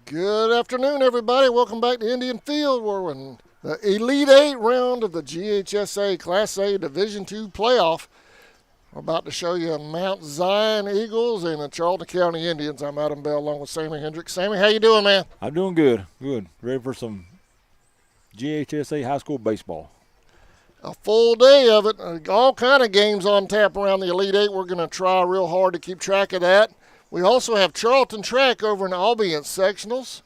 Good afternoon, everybody. Welcome back to Indian Field. We're in the Elite Eight round of the GHSA Class A Division II playoff. We're about to show you Mount Zion Eagles and the Charlton County Indians. I'm Adam Bell along with Sammy Hendricks. Sammy, how you doing, man? I'm doing good. Good. Ready for some GHSA high school baseball. A full day of it. All kind of games on tap around the Elite Eight. We're going to try real hard to keep track of that. We also have Charlton track over in Albion sectionals.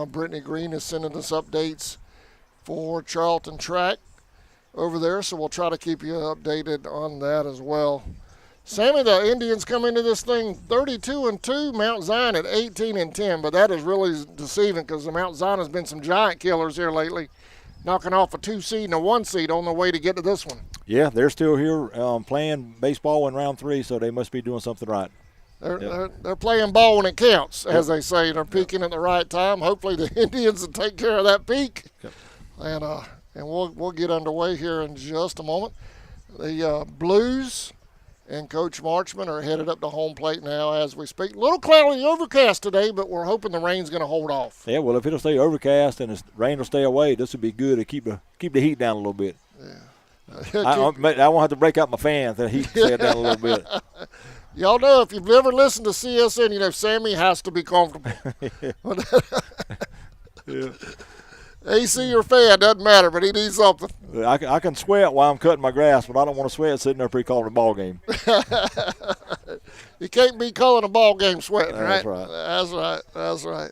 Brittany Green is sending us updates for Charlton track over there, so we'll try to keep you updated on that as well. Sammy, the Indians come into this thing 32-2, Mount Zion at 18-10, but that is really deceiving because the Mount Zion has been some giant killers here lately, knocking off a 2 seed and a 1 seed on their way to get to this one. Yeah, they're still here playing baseball in round 3, so they must be doing something right. They're playing ball when it counts, as they say. They're peaking at the right time. Hopefully the Indians will take care of that peak. Yep. And we'll get underway here in just a moment. The Blues and Coach Marchman are headed up to home plate now as we speak. A little cloudy overcast today, but we're hoping the rain's going to hold off. Yeah, well, if it'll stay overcast and the rain will stay away, this would be good to keep the heat down a little bit. Yeah. I won't have to break out my fan if the heat stay down a little bit. Y'all know if you've ever listened to CSN, you know Sammy has to be comfortable. Yeah. AC or fan, doesn't matter, but he needs something. I can sweat while I'm cutting my grass, but I don't want to sweat sitting there pre-calling a ball game. You can't be calling a ball game sweating, right? That's right. That's right.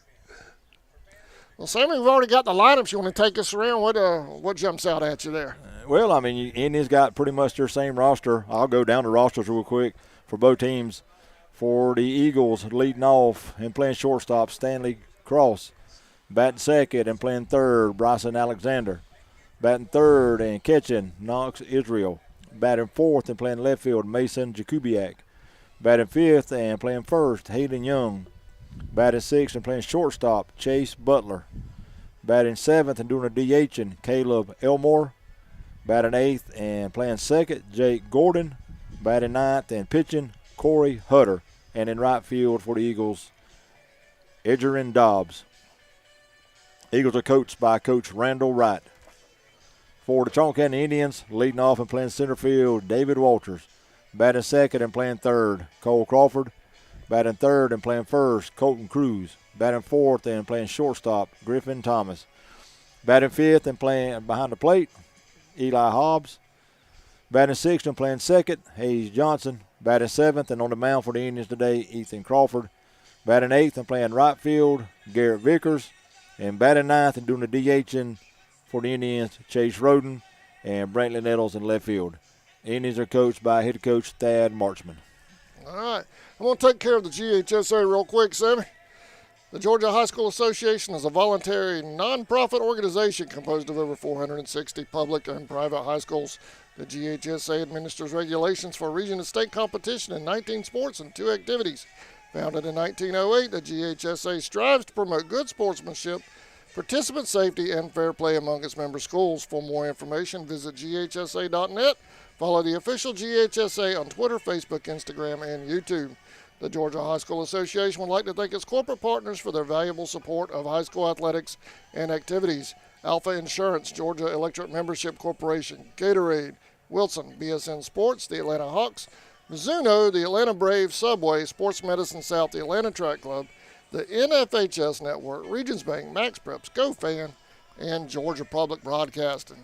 Well, Sammy, we've already got the lineups. You want to take us around? What jumps out at you there? Well, I mean, Indians got pretty much their same roster. I'll go down the rosters real quick for both teams. For the Eagles, leading off and playing shortstop, Stanley Cross. Batting second and playing third, Bryson Alexander. Batting third and catching, Knox Israel. Batting fourth and playing left field, Mason Jakubiak. Batting fifth and playing first, Hayden Young. Batting sixth and playing shortstop, Chase Butler. Batting seventh and doing a DHing, Caleb Elmore. Batting eighth and playing second, Jake Gordon. Batting ninth and pitching, Corey Hutter. And in right field for the Eagles, Edgerrin Dobbs. Eagles are coached by Coach Randall Wright. For the Charlton County Indians, leading off and playing center field, David Walters. Batting second and playing third, Cole Crawford. Batting third and playing first, Colton Cruz. Batting fourth and playing shortstop, Griffin Thomas. Batting fifth and playing behind the plate, Eli Hobbs. Batting sixth and playing second, Hayes Johnson. Batting seventh and on the mound for the Indians today, Ethan Crawford. Batting eighth and playing right field, Garrett Vickers. And batting ninth and doing the DHing for the Indians, Chase Roden and Brantley Nettles in left field. Indians are coached by head coach Thad Marchman. All right. I'm going to take care of the GHSA real quick, Sammy. The Georgia High School Association is a voluntary, nonprofit organization composed of over 460 public and private high schools. The GHSA administers regulations for region and state competition in 19 sports and 2 activities. Founded in 1908, the GHSA strives to promote good sportsmanship, participant safety, and fair play among its member schools. For more information, visit ghsa.net. Follow the official GHSA on Twitter, Facebook, Instagram, and YouTube. The Georgia High School Association would like to thank its corporate partners for their valuable support of high school athletics and activities. Alpha Insurance, Georgia Electric Membership Corporation, Gatorade, Wilson, BSN Sports, the Atlanta Hawks, Mizuno, the Atlanta Braves, Subway, Sports Medicine South, the Atlanta Track Club, the NFHS Network, Regions Bank, Max Preps, GoFan, and Georgia Public Broadcasting.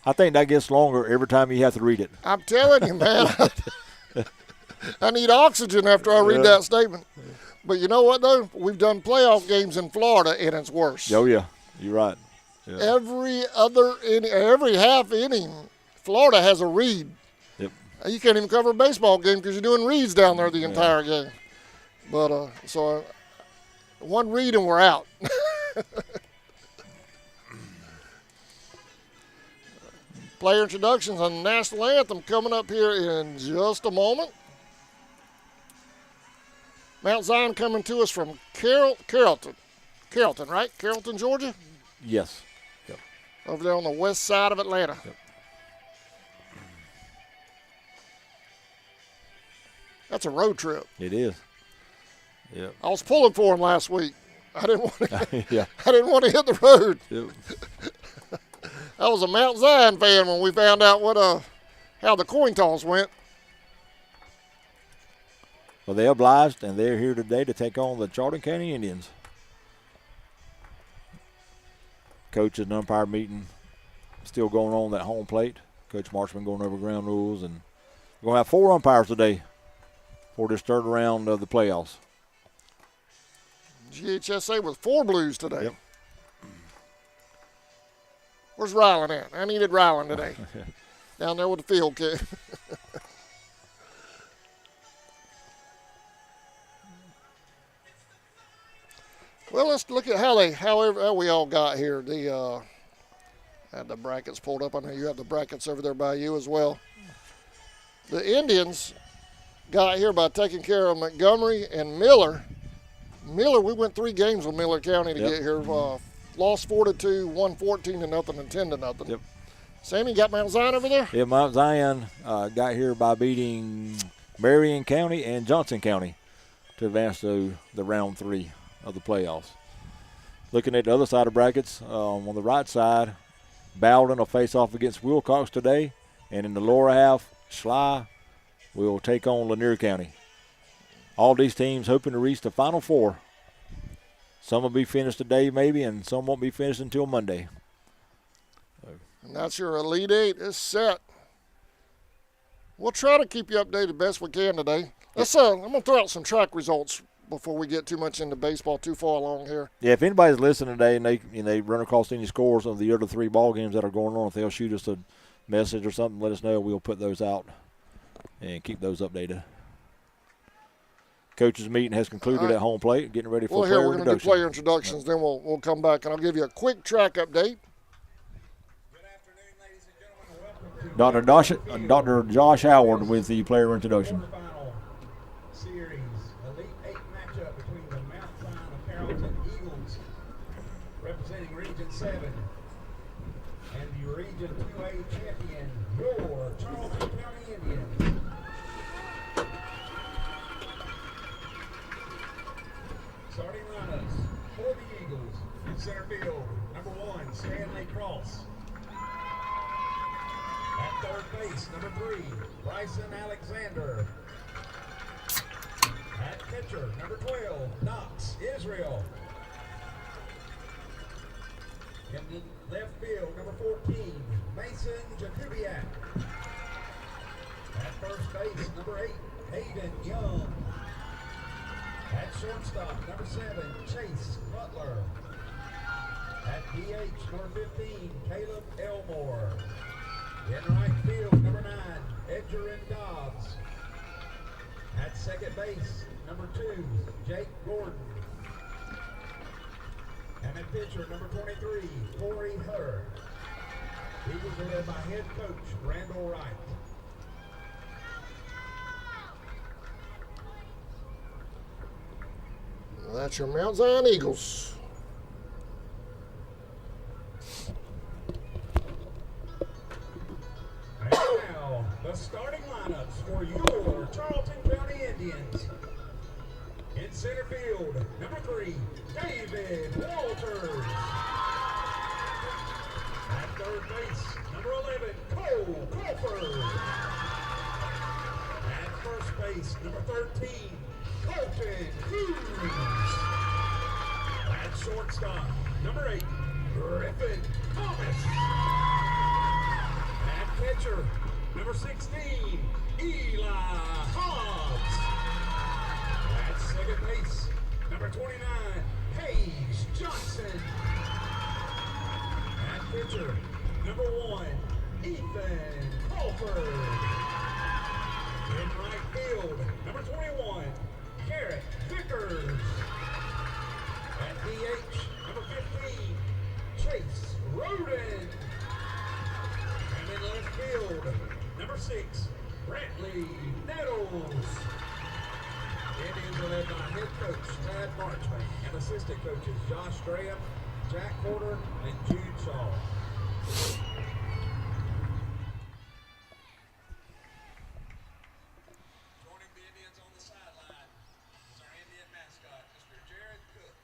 I think that gets longer every time you have to read it. I'm telling you, man. I need oxygen after I read that statement. But you know what, though? We've done playoff games in Florida, and it's worse. Oh, yeah. You're right. Yeah. Every half inning, Florida has a read. Yep. You can't even cover a baseball game because you're doing reads down there the entire game. But so one read and we're out. Player introductions on the national anthem coming up here in just a moment. Mount Zion coming to us from Carrollton, right? Carrollton, Georgia? Yes. Yep. Over there on the west side of Atlanta. Yep. That's a road trip. It is. Yeah. I was pulling for him last week. I didn't want to. Yeah. I didn't want to hit the road. Yep. I was a Mount Zion fan when we found out how the coin toss went. Well, they're obliged, and they're here today to take on the Charlton County Indians. Coaches and umpire meeting still going on at home plate. Coach Marshman going over ground rules, and we're going to have 4 umpires today for this third round of the playoffs. GHSA with 4 blues today. Yep. Where's Ryland at? I needed Ryland today. Down there with the field kid. Well, let's look at how we all got here. I had the brackets pulled up. I know you have the brackets over there by you as well. The Indians got here by taking care of Montgomery and Miller. We went 3 games with Miller County to get here. Lost 4-2, won 14-0, and 10-0. Yep. Sammy, got Mount Zion over there? Yeah, Mount Zion got here by beating Marion County and Johnson County to advance to the round 3 of the playoffs. Looking at the other side of brackets, on the right side, Bowden will face off against Wilcox today, and in the lower half, Schley will take on Lanier County. All these teams hoping to reach the Final Four. Some will be finished today maybe, and some won't be finished until Monday. And that's your Elite 8 is set. We'll try to keep you updated best we can today. I'm going to throw out some track results before we get too much into baseball too far along here. Yeah, if anybody's listening today and they run across any scores of the other 3 ball games that are going on, if they'll shoot us a message or something, let us know. We'll put those out and keep those updated. Coaches meeting has concluded at home plate, getting ready for player we're going to do player introductions, then we'll come back and I'll give you a quick track update. Good afternoon, ladies and gentlemen. Welcome to Dr. Josh Howard with the player introduction. quarterfinal series, Elite 8 matchup between the Mount Zion of Charlton Eagles, representing Region 7, and the Region 2A champion, your Charlton County Indians. Starting lineups for the Eagles. In center field, number 1, Stanley Cross. At third base, number 3, Bryson Alexander. At pitcher, number 12, Knox Israel. In the left field, number 14, Mason Jakubiak. At first base, number 8, Hayden Young. At shortstop, number 7, Chase Butler. At DH, number 15, Caleb Elmore. In right field, number 9, Edgerrin Dobbs. At second base, number 2, Jake Gordon. And at pitcher, number 23, Corey Hutter. Eagles are led by head coach Randall Wright. That's your Mount Zion Eagles. And now, the starting lineups for your Charlton County Indians. In center field, number 3, David Walters. At third base, number 11, Cole Colford. At first base, number 13, Colton Hughes. At shortstop, number 8, Griffin Thomas. At catcher, number 16, Eli Hobbs. At second base, number 29, Paige Johnson. At pitcher, number 1, Ethan Crawford. In right field, number 21, Garrett Vickers. At DH, number 15, Chase Roden. And in left field, number 6, Brantley Nettles. Indians are led by head coach Tad Marchman and assistant coaches Josh Graham, Jack Porter, and Jude Shaw. Joining the Indians on the sideline is our Indian mascot, Mr. Jared Cook.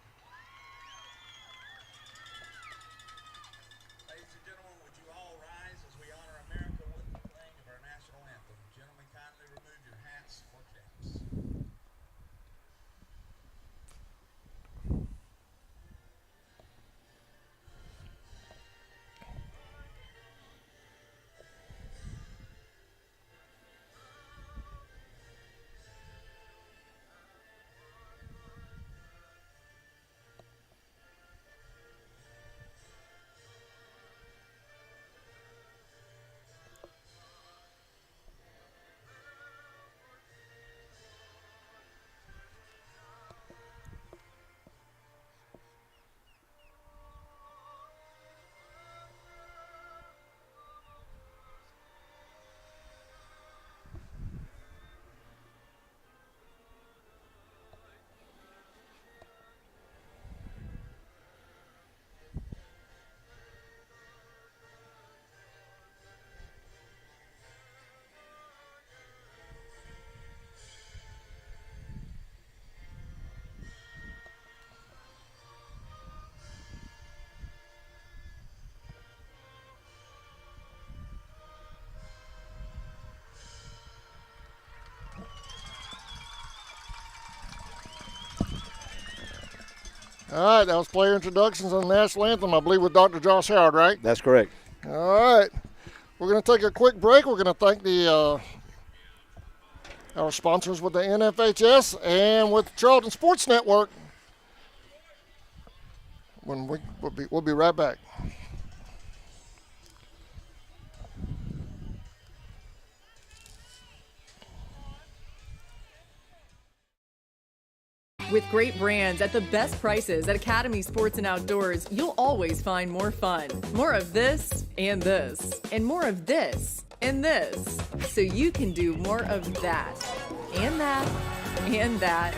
All right, that was player introductions on the national anthem, I believe, with Dr. Josh Howard, right? That's correct. All right. We're going to take a quick break. We're going to thank our sponsors with the NFHS and with Charlton Sports Network. We'll be right back. With great brands at the best prices at Academy Sports and Outdoors, you'll always find more fun. More of this, and more of this, and this. So you can do more of that, and that, and that,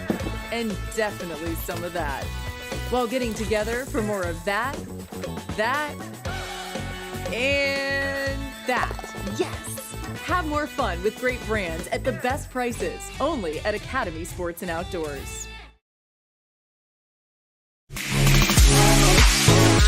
and definitely some of that. While getting together for more of that, and that. Yes! Have more fun with great brands at the best prices, only at Academy Sports and Outdoors.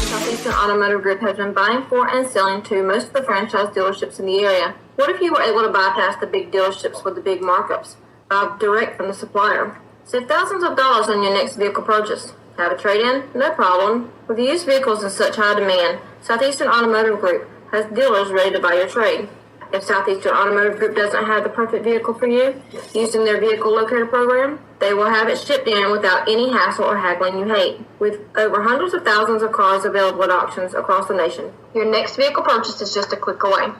Southeastern Automotive Group has been buying for and selling to most of the franchise dealerships in the area. What if you were able to bypass the big dealerships with the big markups? Buy direct from the supplier. Save thousands of dollars on your next vehicle purchase. Have a trade-in? No problem. With used vehicles in such high demand, Southeastern Automotive Group has dealers ready to buy your trade. If Southeastern Automotive Group doesn't have the perfect vehicle for you, using their vehicle locator program, they will have it shipped in without any hassle or haggling you hate. With over hundreds of thousands of cars available at auctions across the nation, your next vehicle purchase is just a click away.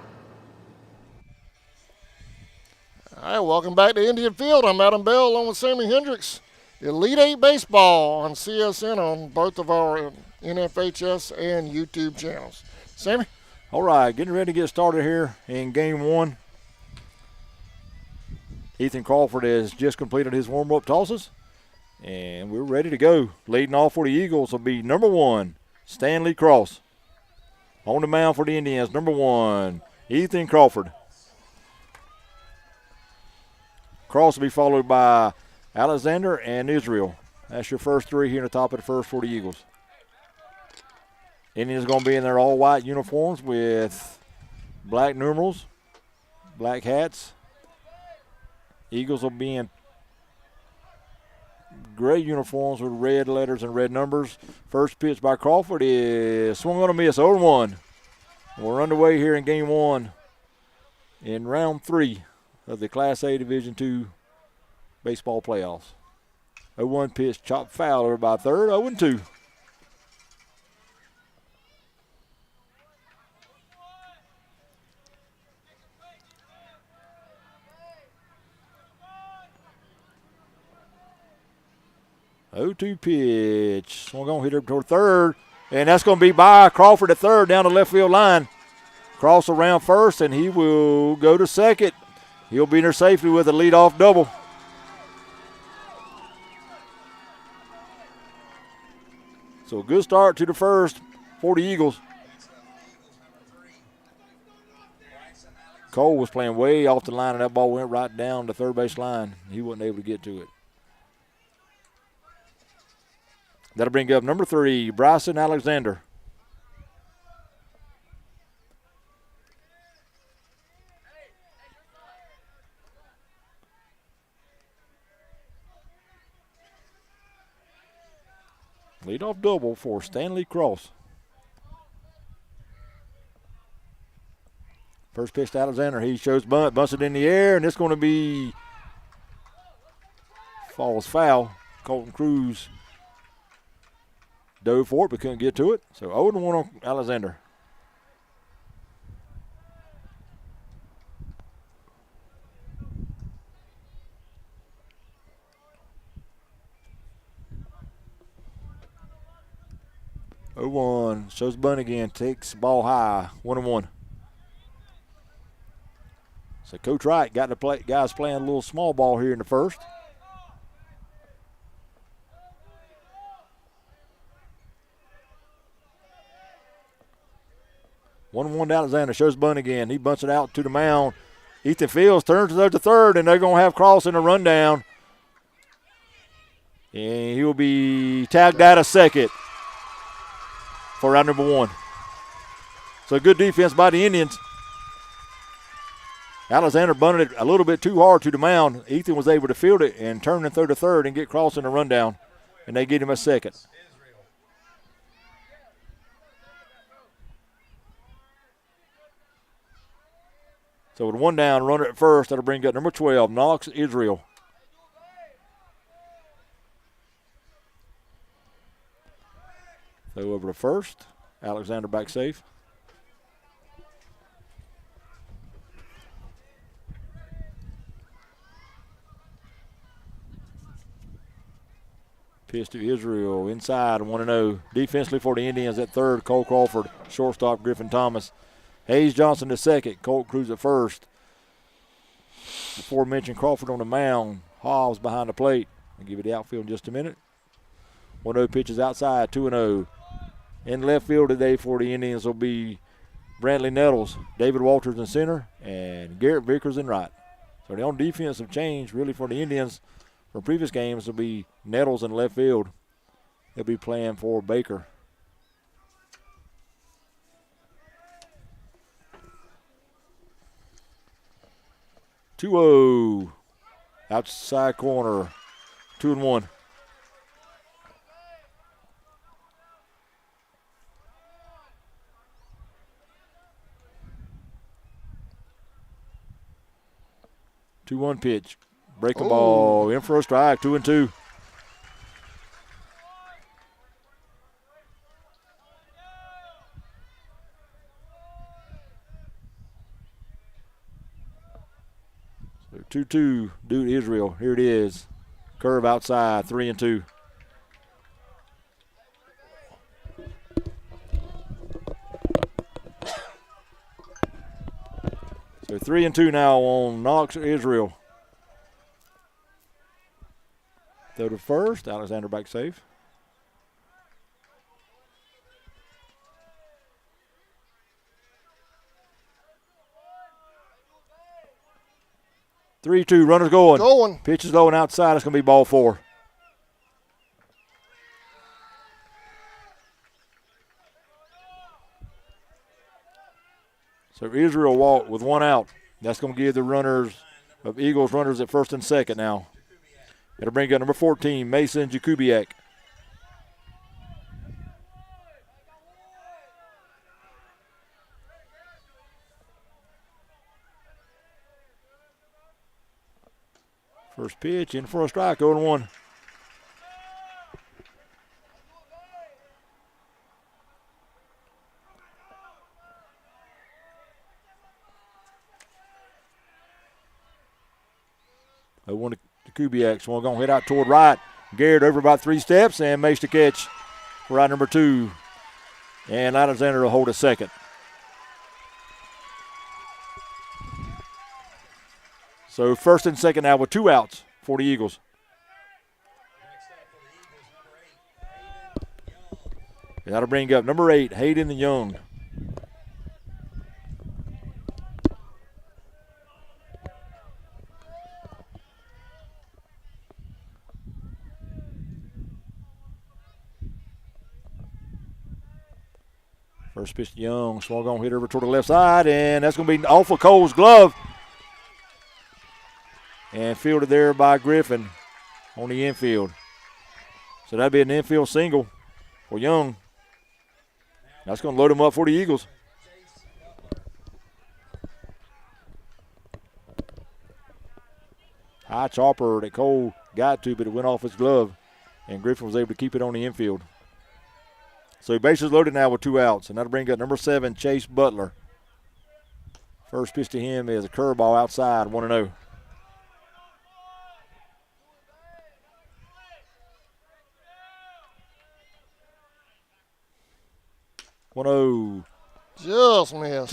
All right, welcome back to Indian Field. I'm Adam Bell along with Sammy Hendricks. Elite 8 Baseball on CSN on both of our NFHS and YouTube channels. Sammy? All right, getting ready to get started here in game one. Ethan Crawford has just completed his warm-up tosses, and we're ready to go. Leading off for the Eagles will be number 1, Stanley Cross. On the mound for the Indians, number 1, Ethan Crawford. Cross will be followed by Alexander and Israel. That's your first three here in the top of the first for the Eagles. Indians going to be in their all-white uniforms with black numerals, black hats. Eagles will be in gray uniforms with red letters and red numbers. First pitch by Crawford is swung on a miss, 0-1. We're underway here in game one in round 3 of the Class A Division II baseball playoffs. 0-1 pitch, chopped foul over by third, 0-2. Oh-2 pitch. Swung on, hit her toward third. And that's going to be by Crawford at third down the left field line. Cross around first, and he will go to second. He'll be there safely with a leadoff double. So a good start to the first for the Eagles. Cole was playing way off the line, and that ball went right down the third base line. He wasn't able to get to it. That'll bring up number 3, Bryson Alexander. Leadoff double for Stanley Cross. First pitch to Alexander. He shows bunt, bunts it in the air, and it's going to be falls foul. Colton Cruz dove for it but couldn't get to it. So 0-1 on Alexander. Oh-1, shows bunt again, takes the ball high, 1-1. So Coach Wright got the guys playing a little small ball here in the first. One to Alexander, shows bunt again. He bunts it out to the mound. Ethan Fields turns it to third, and they're going to have Cross in a rundown. And he will be tagged out of second for round number 1. So good defense by the Indians. Alexander bunted it a little bit too hard to the mound. Ethan was able to field it and turn and throw to third and get Cross in a rundown, and they get him a second. So with one down, runner at first, that'll bring up number 12, Knox Israel. Throw over to first. Alexander back safe. Pitch to Israel, inside, 1-0. Defensively for the Indians at third, Cole Crawford. Shortstop, Griffin Thomas. Hayes Johnson to second, Colt Cruz at first. Before mentioned Crawford on the mound. Hobbs behind the plate. I'll give you the outfield in just a minute. 1-0 pitches outside, 2-0. In left field today for the Indians will be Brantley Nettles, David Walters in center, and Garrett Vickers in right. So the only defensive change really for the Indians from previous games will be Nettles in left field. They'll be playing for Baker. Two-0. Outside corner. 2-1. Two-one pitch. Breaking ball in for a strike. 2-2. So 2-2. Dude Israel. Here it is. Curve outside. 3-2. So 3-2 now on Knox Israel. Throw to first. Alexander back safe. Three-two. Runners going. Pitch is low and outside. It's going to be ball 4. So Israel walked with 1 out. That's going to give the runners of Eagles runners at first and second now. It'll bring up number 14, Mason Jakubiak. First pitch in for a strike, 0-1. I want to Kubiak. So we're going to head out toward right. Garrett over about 3 steps and makes the catch for out number 2. And Alexander will hold a second. So first and second now with 2 outs for the Eagles. And that'll bring up number 8, Hayden Young. First pitch to Young. Swung on, hit over toward the left side, and that's going to be off of Cole's glove. And fielded there by Griffin on the infield. So that'd be an infield single for Young. That's going to load him up for the Eagles. High chopper that Cole got to, but it went off his glove, and Griffin was able to keep it on the infield. So bases loaded now with 2 outs, and that'll bring up number 7, Chase Butler. First pitch to him is a curveball outside, 1-0. Just missed.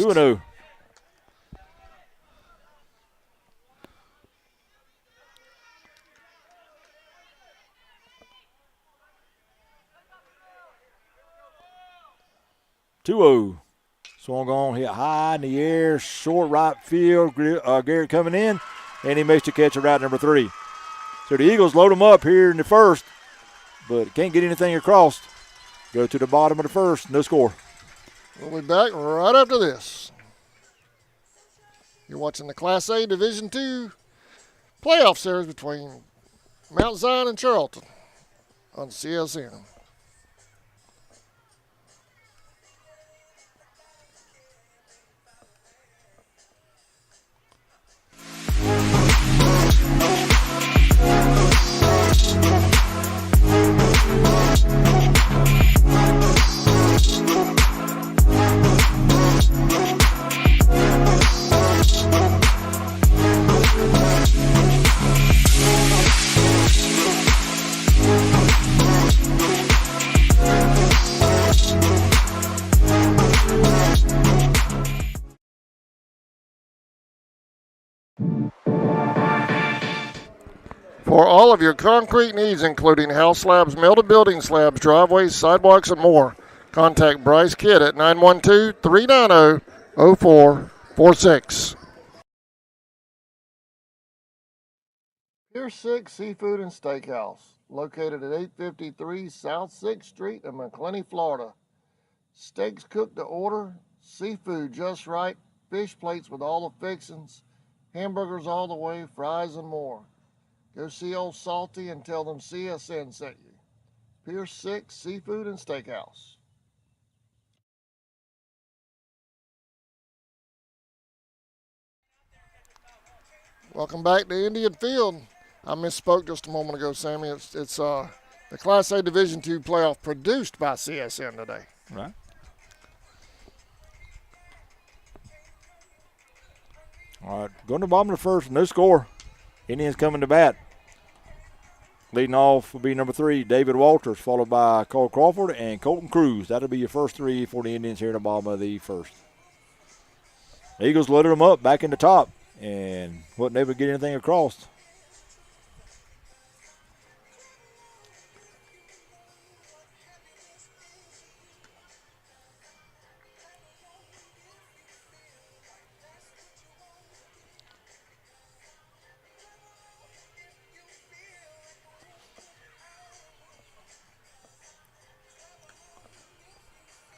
2-0. Swung on, hit high in the air, short right field. Garrett coming in, and he makes the catch at route number 3. So the Eagles load him up here in the first, but can't get anything across. Go to the bottom of the first, no score. We'll be back right after this. You're watching the Class A Division II playoff series between Mount Zion and Charlton on CSN. For all of your concrete needs, including house slabs, melted building slabs, driveways, sidewalks, and more, contact Bryce Kidd at 912-390-0446. Pier 6 Seafood and Steakhouse, located at 853 South 6th Street in McClenny, Florida. Steaks cooked to order, seafood just right, fish plates with all the fixings, hamburgers all the way, fries, and more. Go see old Salty and tell them CSN sent you. Pier 6 Seafood and Steakhouse. Welcome back to Indian Field. I misspoke just a moment ago, Sammy. It's the Class A Division II playoff produced by CSN today. Right. All right, going to the bottom of the first, no score. Indians coming to bat. Leading off will be number 3, David Walters, followed by Cole Crawford and Colton Cruz. That'll be your first 3 for the Indians here at the bottom of the first. The Eagles loaded them up back in the top and wasn't able to get anything across.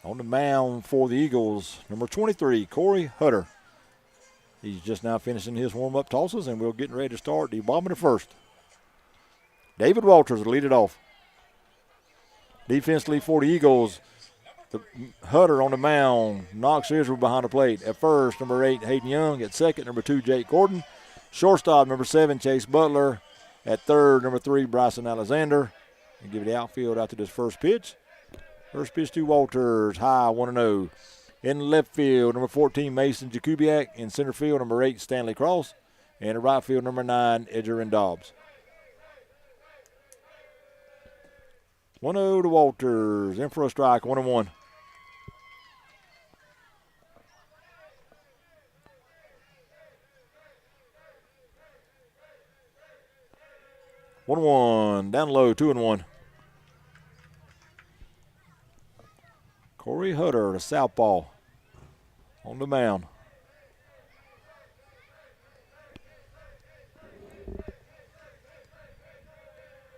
On the mound for the Eagles, number 23, Corey Hutter. He's just now finishing his warm-up tosses, and we're getting ready to start the bottom of the first. David Walters will lead it off. Defensively for the Eagles, Hutter on the mound, Knox Israel behind the plate. At first, number 8, Hayden Young. At second, number 2, Jake Gordon. Shortstop, number 7, Chase Butler. At third, number 3, Bryson Alexander. And give it the outfield after this first pitch. First pitch to Walters, high, 1-0. In left field, number 14, Mason Jakubiak. In center field, number 8, Stanley Cross. And in right field, number 9, Edgerrin Dobbs. 1-0 to Walters. In for a strike, 1-1. Down low, 2-1. Corey Hutter, the southpaw, on the mound.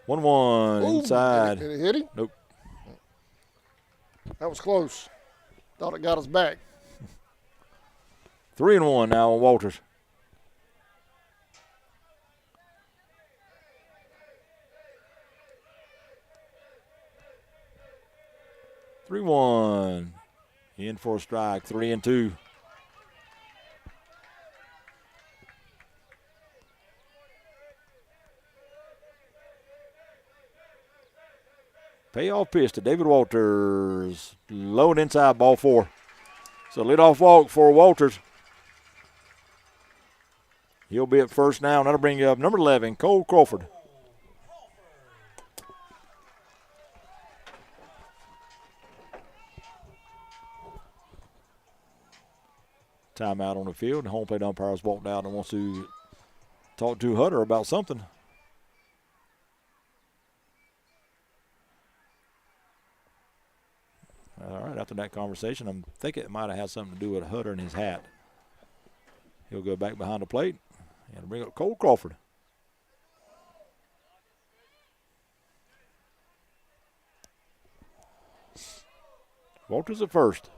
One inside. Did it hit him? Nope. That was close. Thought it got us back. 3-1 now on Walters. In for a strike, 3-2. Payoff pitch to David Walters. Low and inside, ball 4. So leadoff walk for Walters. He'll be at first now, and that'll bring you up number 11, Cole Crawford. Timeout on the field. The home plate umpire's walked out and wants to talk to Hutter about something. All right, after that conversation, I'm thinking it might have had something to do with Hutter and his hat. He'll go back behind the plate and bring up Cole Crawford. Walters at first.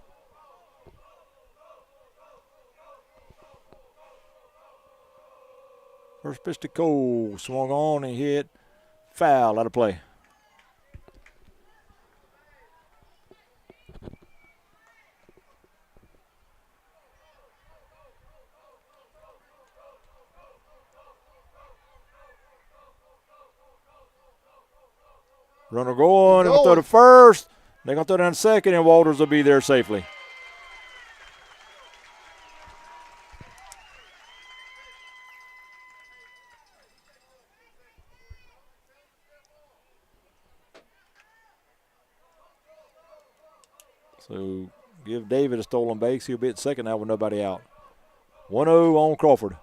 First pitch to Cole, swung on and hit, foul, out of play. Runner going, they're going to throw to first, they're going to throw down to second, and Walters will be there safely. So give David a stolen base. He'll be at second now with nobody out. 1-0 on Crawford.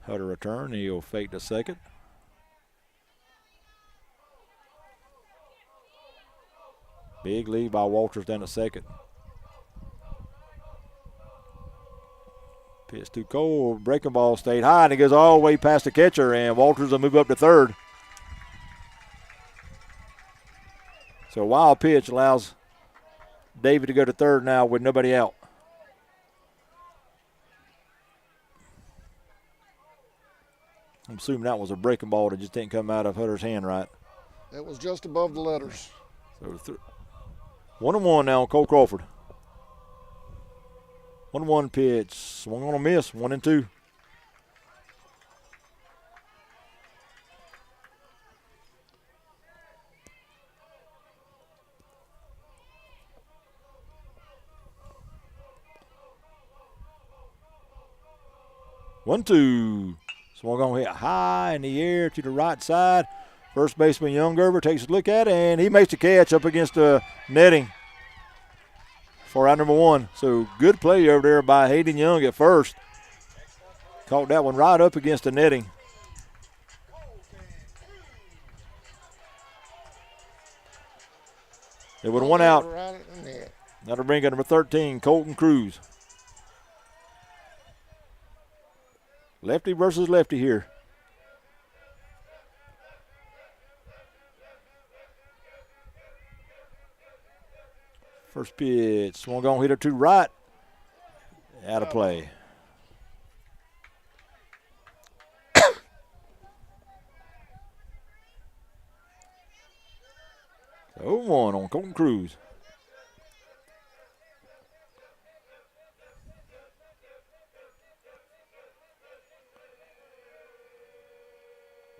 Hutter return. He'll fake the second. Big lead by Walters down the second. Pitch too cold. Breaking ball stayed high, and it goes all the way past the catcher, and Walters will move up to third. So a wild pitch allows David to go to third now with nobody out. I'm assuming that was a breaking ball that just didn't come out of Hutter's hand right. It was just above the letters. So 1-1 now, Cole Crawford. 1-1 pitch. Swung on a miss. 1-2. One, two. Swung on, hit high in the air to the right side. First baseman Younggerver takes a look at it, and he makes the catch up against the netting for out number one. So good play over there by Hayden Young at first. Caught that one right up against the netting. They would have one out. That'll bring up number 13, Colton Cruz. Lefty versus lefty here. First pitch, swung on, hit her to right. Out of play. So 0-1 on Colton Cruz.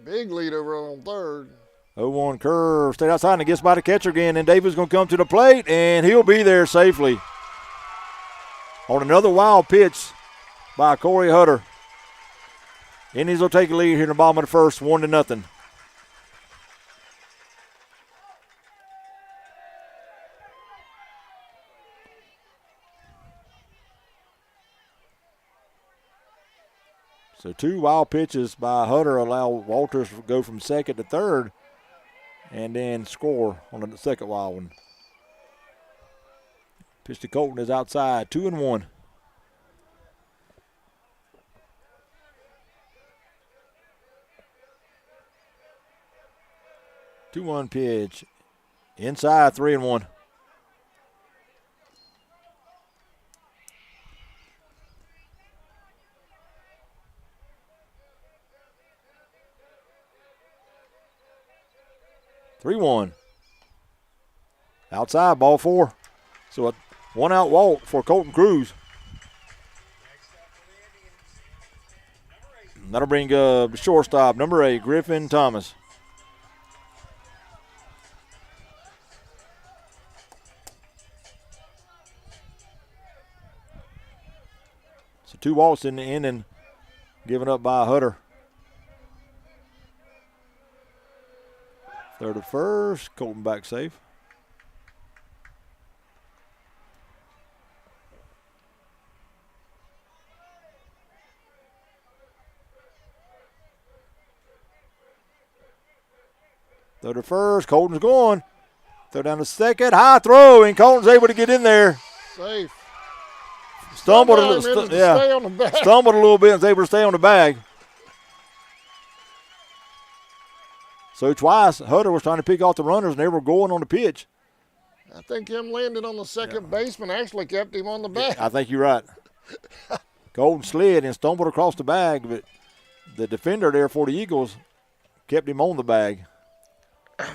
Big lead over on third. 0-1 curve, stayed outside and it gets by the catcher again, and Davis going to come to the plate, and he'll be there safely. On another wild pitch by Corey Hutter. Indians will take a lead here in the bottom of the first, 1-0. So two wild pitches by Hutter allow Walters to go from second to third and then score on the second wild one. Pitch to Colton is outside, 2-1. Two-one pitch, inside, 3-1. Outside, ball four. So a one-out walk for Colton Cruz. That'll bring the shortstop, number 8, Griffin Thomas. So 2 walks in the inning given up by Hutter. Third to first, Colton back safe. Third to first, Colton's going. Throw down to second, high throw, and Colton's able to get in there. Safe. Stumbled Stay on the bag. Stumbled a little bit and was able to stay on the bag. So twice, Hutter was trying to pick off the runners, and they were going on the pitch. I think him landing on the second baseman actually kept him on the bag. I think you're right. Colton slid and stumbled across the bag, but the defender there for the Eagles kept him on the bag. And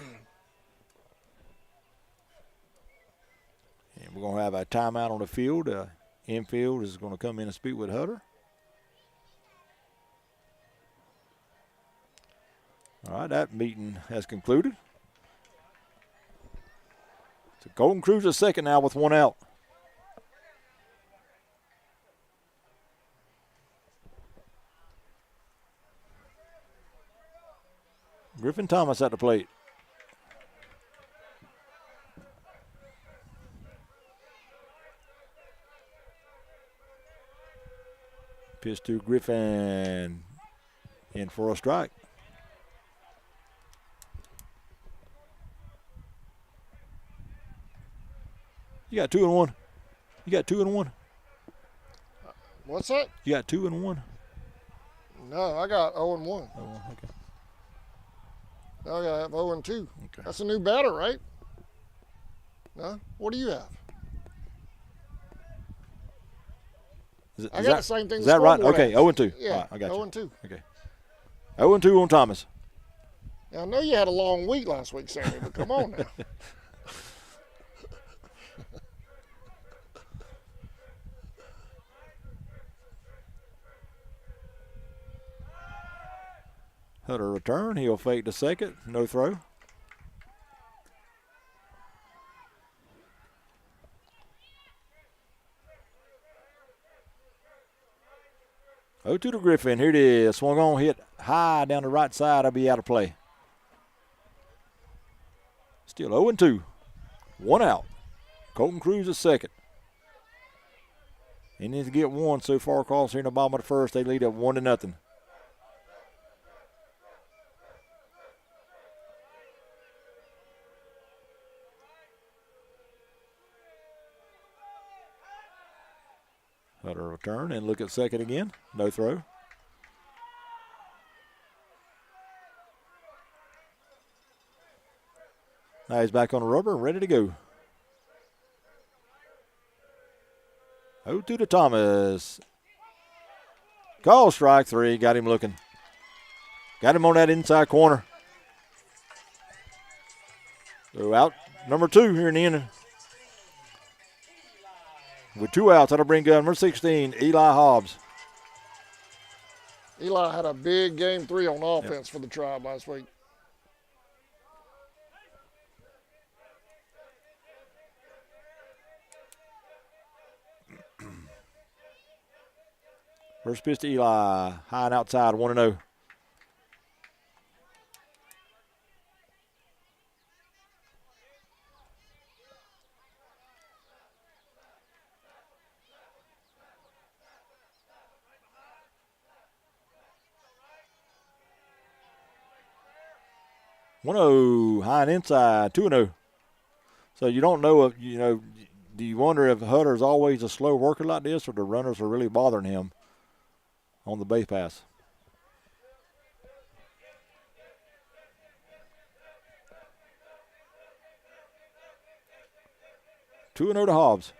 we're going to have a timeout on the field. Infield is going to come in and speak with Hutter. All right, that meeting has concluded. So Colton Cruz is second now with 1 out. Griffin Thomas at the plate. Pitch to Griffin. In for a strike. You got 2-1. You got 2-1. What's that? You got 2-1. No, I got 0-1. Oh, okay. I got 0-2. Okay. That's a new batter, right? No? What do you have? I got the same thing. Is that right? Okay, 0-2. Yeah, All right, I got you. 0-2. Okay. 0-2 on Thomas. Now, I know you had a long week last week, Sammy, but come on now. Hutter return. He'll fake to second. No throw. Oh, to the Griffin. Here it is. Swung on, hit high down the right side. I'll be out of play. Still 0-2. 1 out. Colton Cruz is second. He needs to get one so far across here in the bottom of the first. They lead up 1-0. Hutter return and look at second again. No throw. Now he's back on the rubber and ready to go. 0-2 to Thomas. Call strike 3. Got him looking. Got him on that inside corner. So out number 2 here in the inning. With 2 outs, that'll bring number 16, Eli Hobbs. Eli had a big game 3 on offense for the Tribe last week. First pitch to Eli, high and outside, 1-0. High and inside, 2-0. So you don't know if, do you wonder if Hutter's always a slow worker like this or the runners are really bothering him on the base pass? Two and 0 to Hobbs.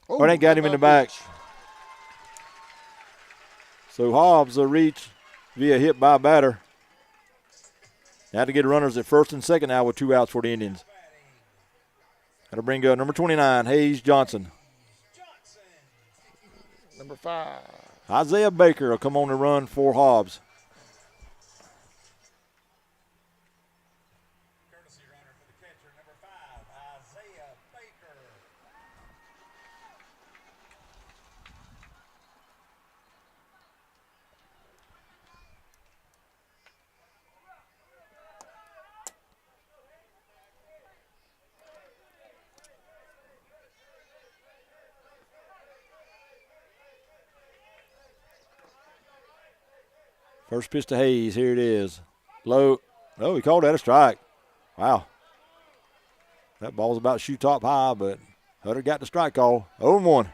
Oh, they got him in the back. So Hobbs will reach via hit by a batter. Now to get runners at first and second now with 2 outs for the Indians. That'll bring up number 29, Hayes Johnson. Number 5. Isaiah Baker will come on the run for Hobbs. Courtesy runner for the catcher, number 5, Isaiah Baker. First pitch to Hayes. Here it is. Low. Oh, he called that a strike. Wow. That ball's about to shoot top high, but Hutter got the strike call. 0-1.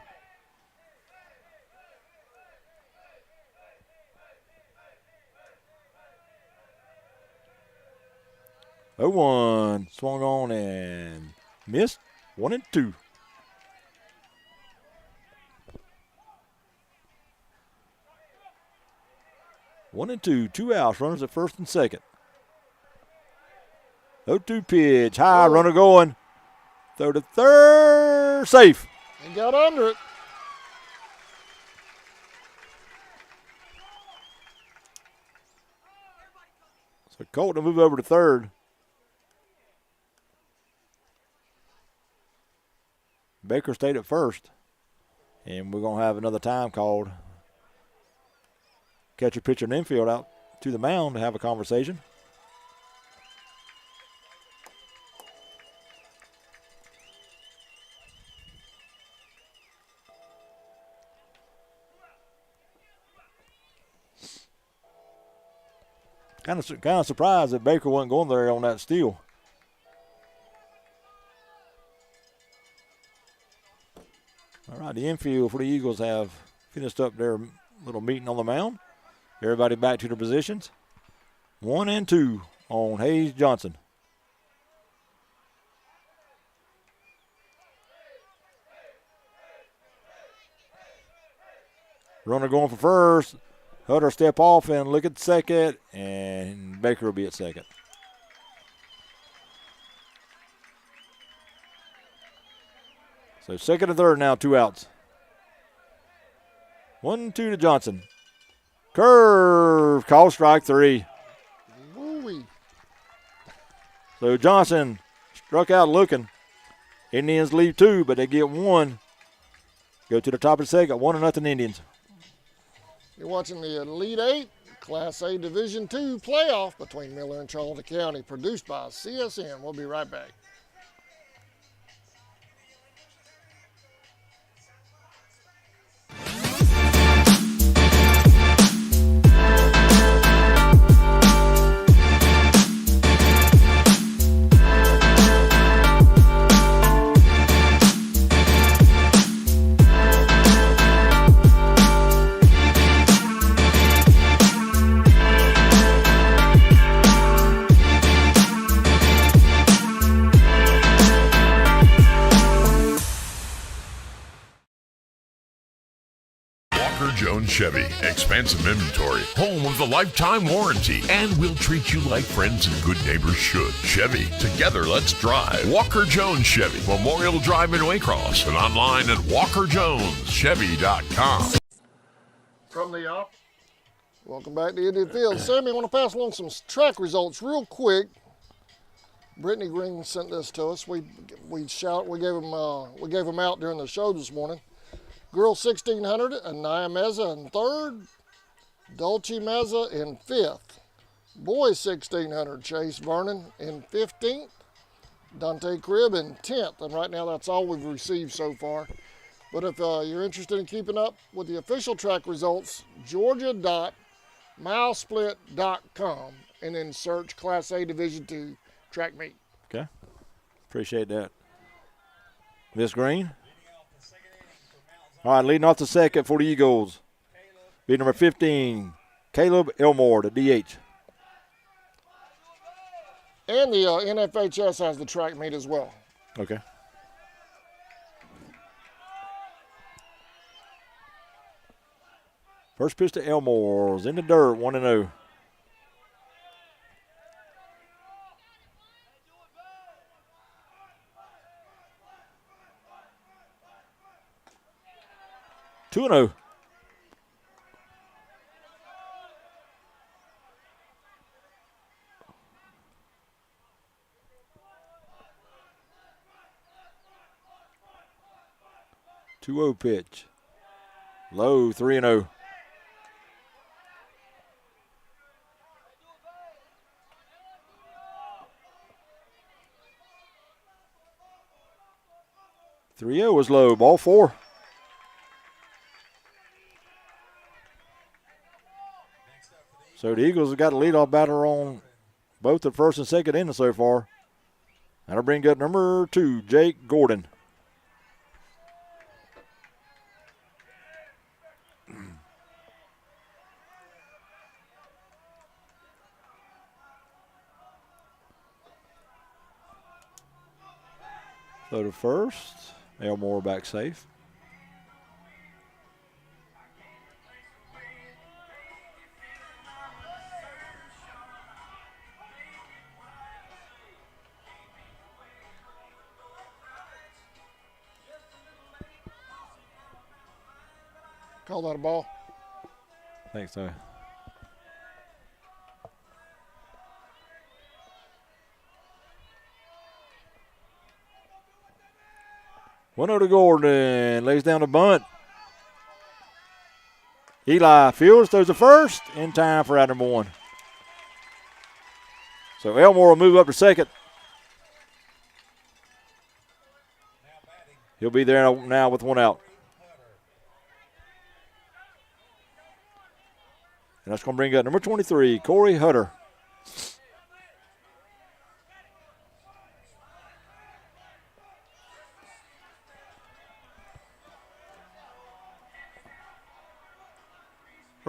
Swung on and missed. 1-2. One and two, 2 outs, runners at first and second. 0-2 pitch, high, runner going. Throw to third, safe. He got under it. So Colton will move over to third. Baker stayed at first. And we're going to have another time called. Catcher, pitcher, and infield out to the mound to have a conversation. Kind of surprised that Baker wasn't going there on that steal. All right, the infield for the Eagles have finished up their little meeting on the mound. Everybody back to their positions. 1 and 2 on Hayes Johnson. Runner going for first. Hutter step off and look at second, and Baker will be at second. So second and third now, 2 outs. 1-2 to Johnson. Curve, call strike 3. Woo-wee. So Johnson struck out looking. Indians leave 2, but they get 1. Go to the top of the second, 1-0 Indians. You're watching the Elite 8 Class A Division II playoff between Miller and Charlton County, produced by CSN. We'll be right back. Jones Chevy. Expansive inventory, home of the lifetime warranty, and we'll treat you like friends and good neighbors should. Chevy, together let's drive. Walker Jones Chevy, Memorial Drive in Waycross, and online at walkerjoneschevy.com. From the off. Welcome back to Indian Field. Sammy, I want to pass along some track results real quick. Brittany Green sent this to us. We gave them out during the show this morning. Girls 1600, Anaya Meza in third, Dulce Meza in fifth. Boys 1600, Chase Vernon in 15th, Dante Cribb in 10th. And right now that's all we've received so far. But if you're interested in keeping up with the official track results, georgia.milesplit.com and then search Class A Division II track meet. Okay. Appreciate that. Miss Green? All right, leading off the second for the Eagles. Be number 15, Caleb Elmore, the DH. And the NFHS has the track meet as well. Okay. First pitch to Elmore's in the dirt, 1-0. Two and 0. Two-0 pitch. Low, 3-0. Three-0 was low. Ball 4. So the Eagles have got a leadoff batter on both the first and second inning so far. That'll bring up number 2, Jake Gordon. So the first, Elmore back safe. Call that a ball. I think so. One to Gordon, lays down the bunt. Eli fields, throws the first, in time for out number 1. So Elmore will move up to second. He'll be there now with 1 out. And that's going to bring up number 23, Corey Hutter.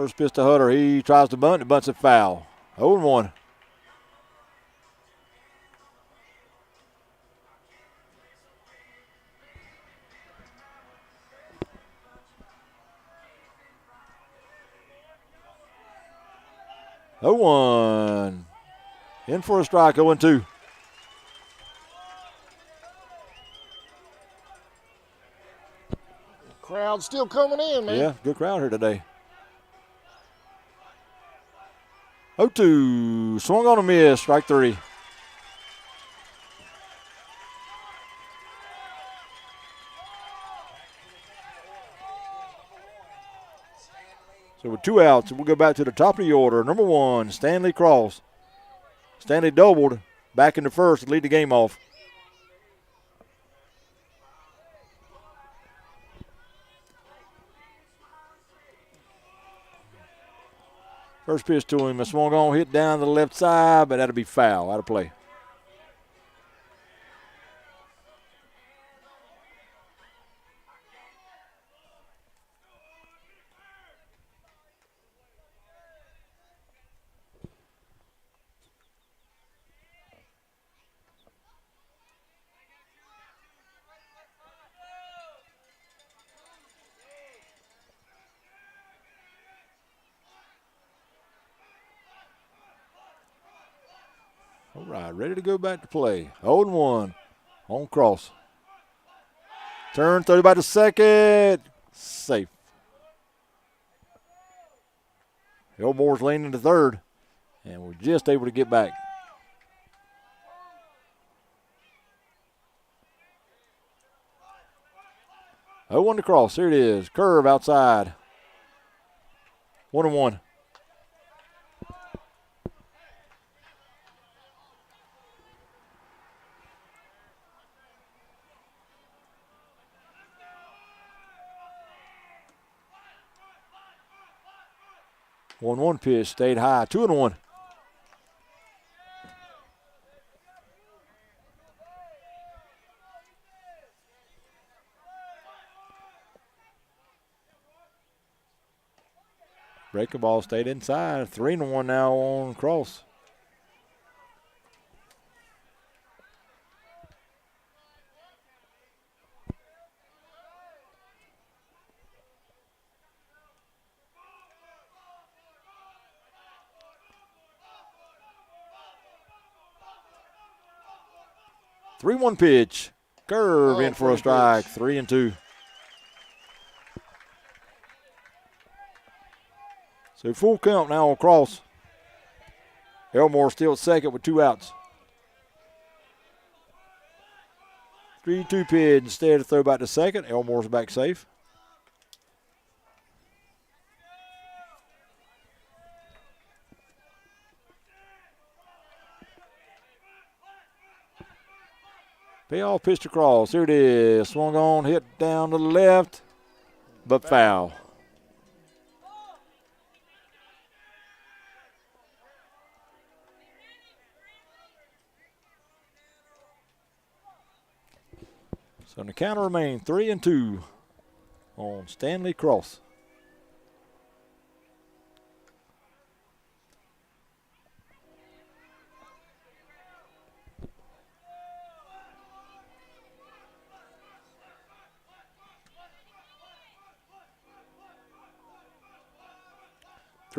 First pitch to Hutter. He tries to bunt. It bunts it foul. 0-1. Oh, 1. In for a strike, 0-2. Crowd still coming in, man. Yeah, good crowd here today. 0-2. Swung on a miss, strike 3. So with 2 outs, we'll go back to the top of the order. Number 1, Stanley Cross. Stanley doubled back in the first to lead the game off. First pitch to him, a swung on, hit down to the left side, but that'll be foul, out of play. All right, ready to go back to play. 0-1 on Cross. Turn, throw back to second. Safe. Elmore's leaning to third, and we're just able to get back. Oh, 1 to Cross. Here it is. Curve outside. 1-1. One pitch stayed high. 2-1. Breaking ball stayed inside. 3-1 now on Cross. Three-one pitch. Curve in for a strike. 3-2. So full count now on Cross. Elmore still at second with 2 outs. 3-2 pitch. Instead of throw back to second, Elmore's back safe. Payoff pitch to Cross. Here it is. Swung on, hit down to the left, but foul. So the counter remains 3-2 on Stanley Cross.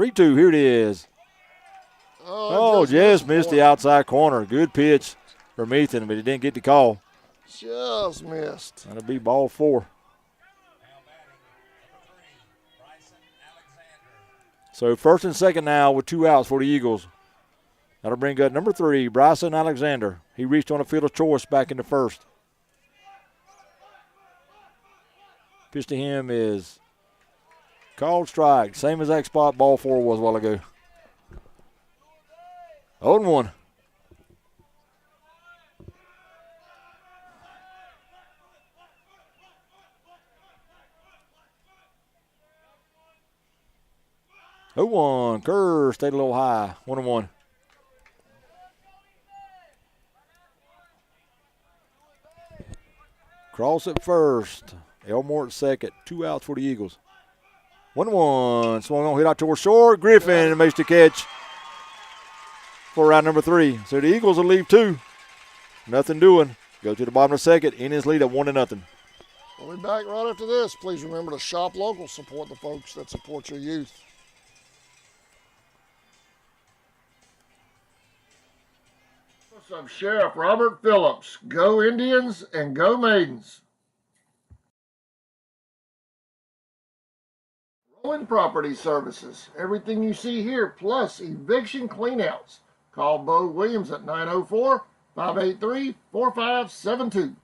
Here it is. Oh, just missed the outside corner. Good pitch from Ethan, but he didn't get the call. Just missed. That'll be ball 4. So first and second now with 2 outs for the Eagles. That'll bring up number 3, Bryson Alexander. He reached on a field of choice back in the first. Pitch to him is called strike. Same exact spot ball 4 was a while ago. 0-1. Curve stayed a little high. 1-1. Cross at first. Elmore at second. 2 outs for the Eagles. 1-1. Swung on, hit out towards short. Griffin makes the catch for round number 3. So the Eagles will leave 2. Nothing doing. Go to the bottom of the second. Indians lead at 1-0. We'll be back right after this. Please remember to shop local. Support the folks that support your youth. What's up, Sheriff Robert Phillips? Go Indians and go Maidens. Rolling Property Services. Everything you see here, plus eviction cleanouts. Call Bo Williams at 904-583-4572.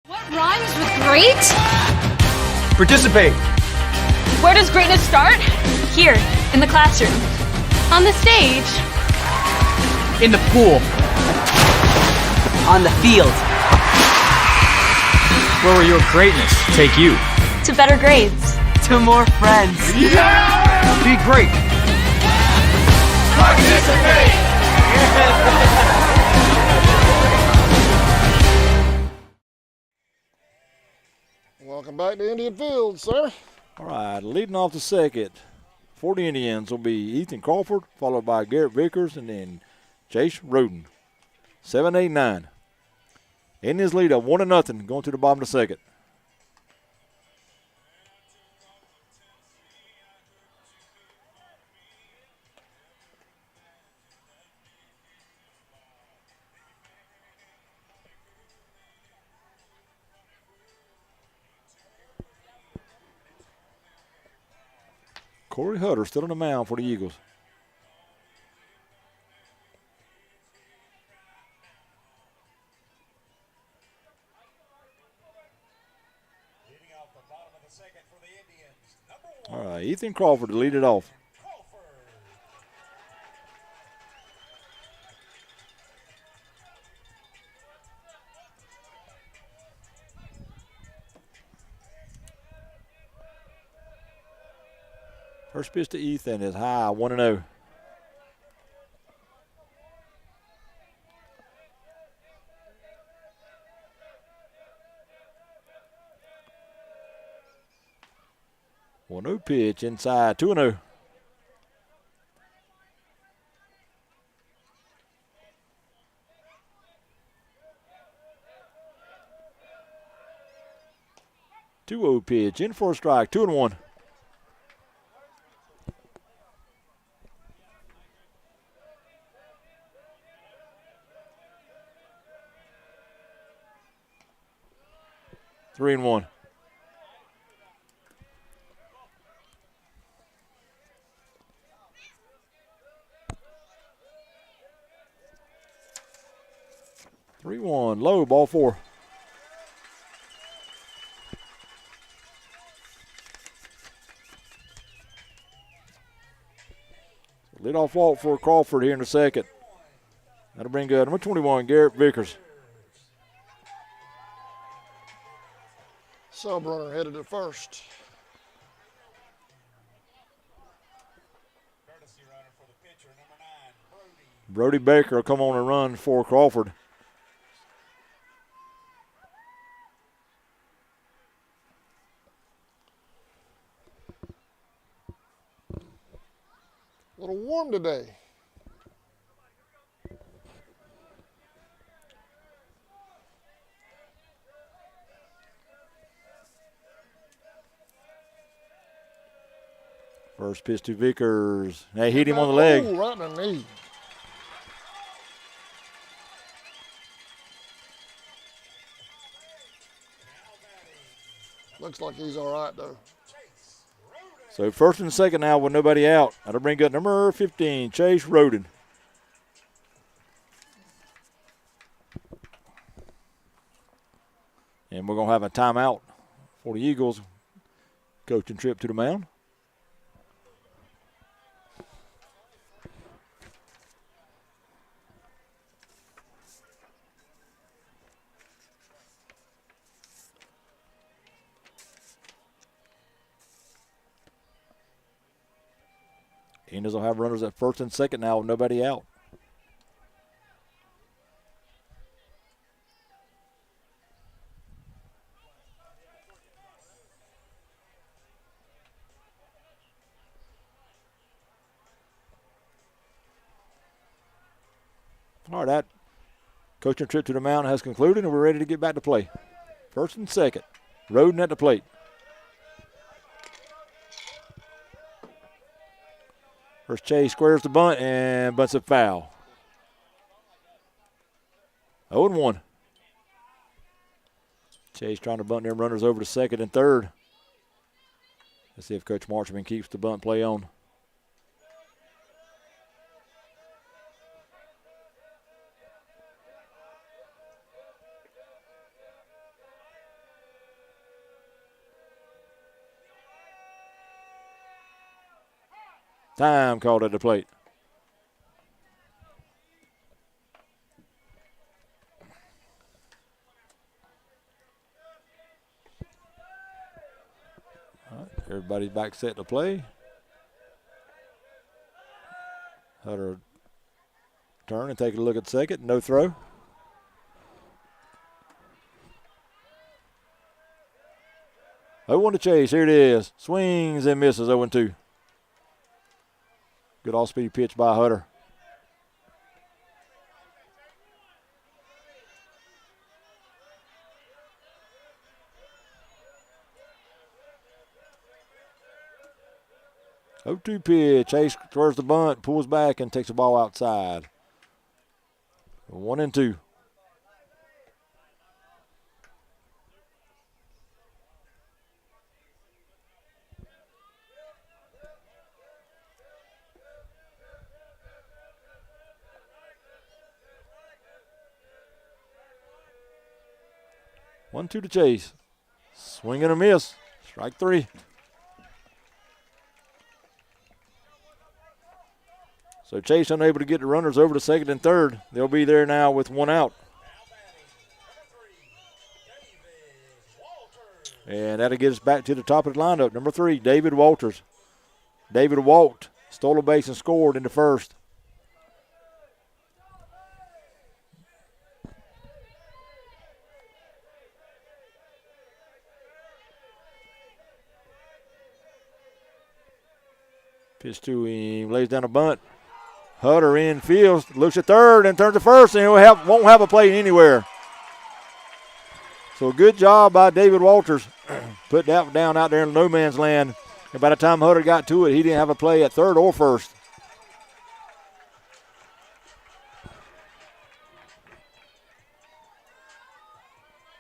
What rhymes with great? Participate. Where does greatness start? Here, in the classroom. On the stage. In the pool. On the field. Where will your greatness take you? To better grades. To more friends. Yeah! Be great. Participate! Welcome back to Indian Field, sir. All right, leading off the second for the Indians will be Ethan Crawford, followed by Garrett Vickers, and then Chase Roden. 7, 8, 9. Indians lead at 1-0 going to the bottom of the second. Corey Hutter still on the mound for the Eagles. All right, Ethan Crawford to lead it off. First pitch to Ethan is high, 1-0. One-zero pitch inside, 2-0. Two-zero pitch in for a strike, 2-1. Three and one. 3-1, low, ball 4. Leadoff walk for Crawford here in the second. That'll bring number 21, Garrett Vickers. Sub runner headed to first. Brody Baker will come on and run for Crawford. A little warm today. First pitch to Vickers. They hit him on the leg. Ooh, right in the knee. Looks like he's all right, though. So first and second now with nobody out. That'll bring up number 15, Chase Roden. And we're going to have a timeout for the Eagles. Coaching trip to the mound. Indians will have runners at first and second now with nobody out. All right, that coaching trip to the mound has concluded, and we're ready to get back to play. First and second. Roden at the plate. First Chase squares the bunt and bunts a foul. 0-1. Chase trying to bunt them runners over to second and third. Let's see if Coach Marchman keeps the bunt play on. Time called at the plate. All right, everybody's back set to play. Hutter turn and take a look at second. No throw. Oh, 0-1 to Chase. Here it is. Swings and misses. 0-2. Good all-speed pitch by Hutter. Oh, 2 pitch. Chase squares the bunt, pulls back, and takes the ball outside. 1-2. One, two to Chase. Swing and a miss. Strike 3. So Chase unable to get the runners over to second and third. They'll be there now with 1 out. And that'll get us back to the top of the lineup. Number 3, David Walters. David walked, stole a base, and scored in the first. Pitch to him, lays down a bunt. Hutter in field, looks at third and turns to first, and won't have a play anywhere. So a good job by David Walters. Put that one down out there in no man's land. And by the time Hutter got to it, he didn't have a play at third or first.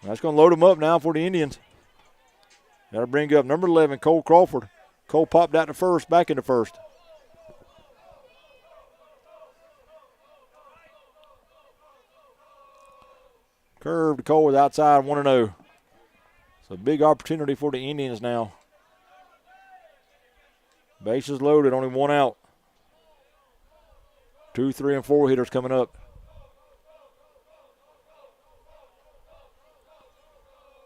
That's going to load them up now for the Indians. That'll bring up number 11, Cole Crawford. Cole popped out to first, back into first. Curve to Cole with outside, 1-0. So big opportunity for the Indians now. Bases loaded, only 1 out. 2, 3, and 4 hitters coming up.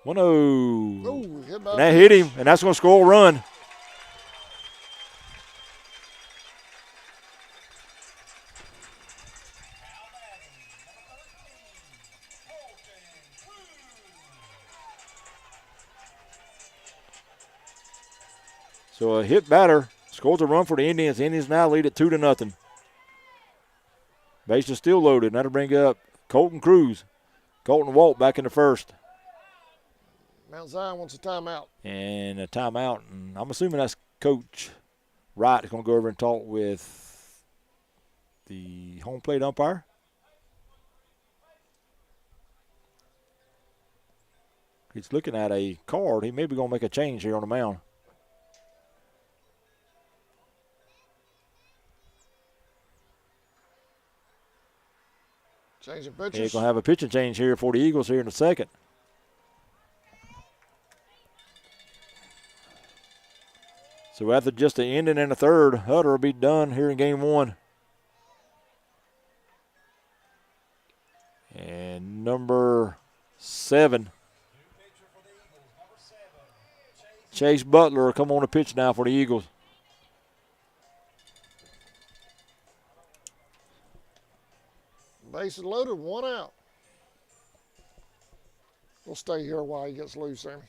1-0. And that hit him, and that's going to score a run. So a hit batter scores a run for the Indians. The Indians now lead at 2-0. Base is still loaded. That'll bring up Colton Cruz. Colton Walt back in the first. Mount Zion wants a timeout. And a timeout. And I'm assuming that's Coach Wright is going to go over and talk with the home plate umpire. He's looking at a card. He may be going to make a change here on the mound. Change of pitches. He's going to have a pitching change here for the Eagles here in the second. So after just the ending and the third, Hutter will be done here in game 1. And number 7, Chase Butler will come on the pitch now for the Eagles. Bases loaded, 1 out. We'll stay here while he gets loose, Sammy.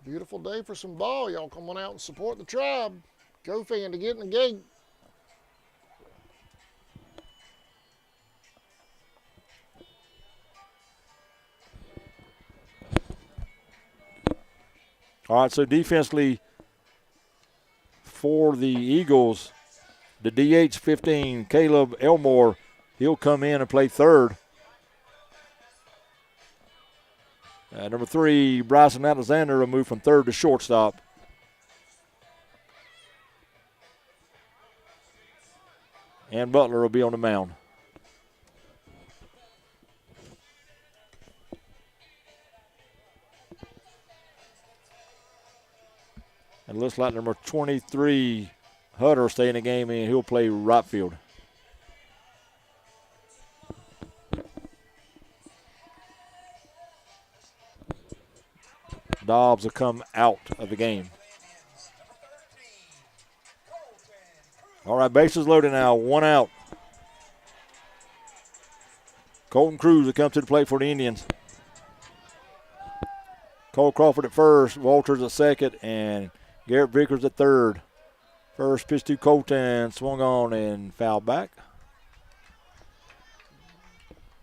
Beautiful day for some ball. Y'all come on out and support the Tribe. Go fan to get in the gate. All right, so defensively for the Eagles, the DH 15, Caleb Elmore, he'll come in and play third. Number 3, Bryson Alexander will move from third to shortstop. And Butler will be on the mound. It looks like number 23, Hutter, will stay in the game, and he'll play right field. Dobbs will come out of the game. All right, bases loaded now, 1 out. Colton Cruz will come to the plate for the Indians. Cole Crawford at first, Walters at second, and Garrett Vickers at third. First pitch to Colton, swung on and fouled back.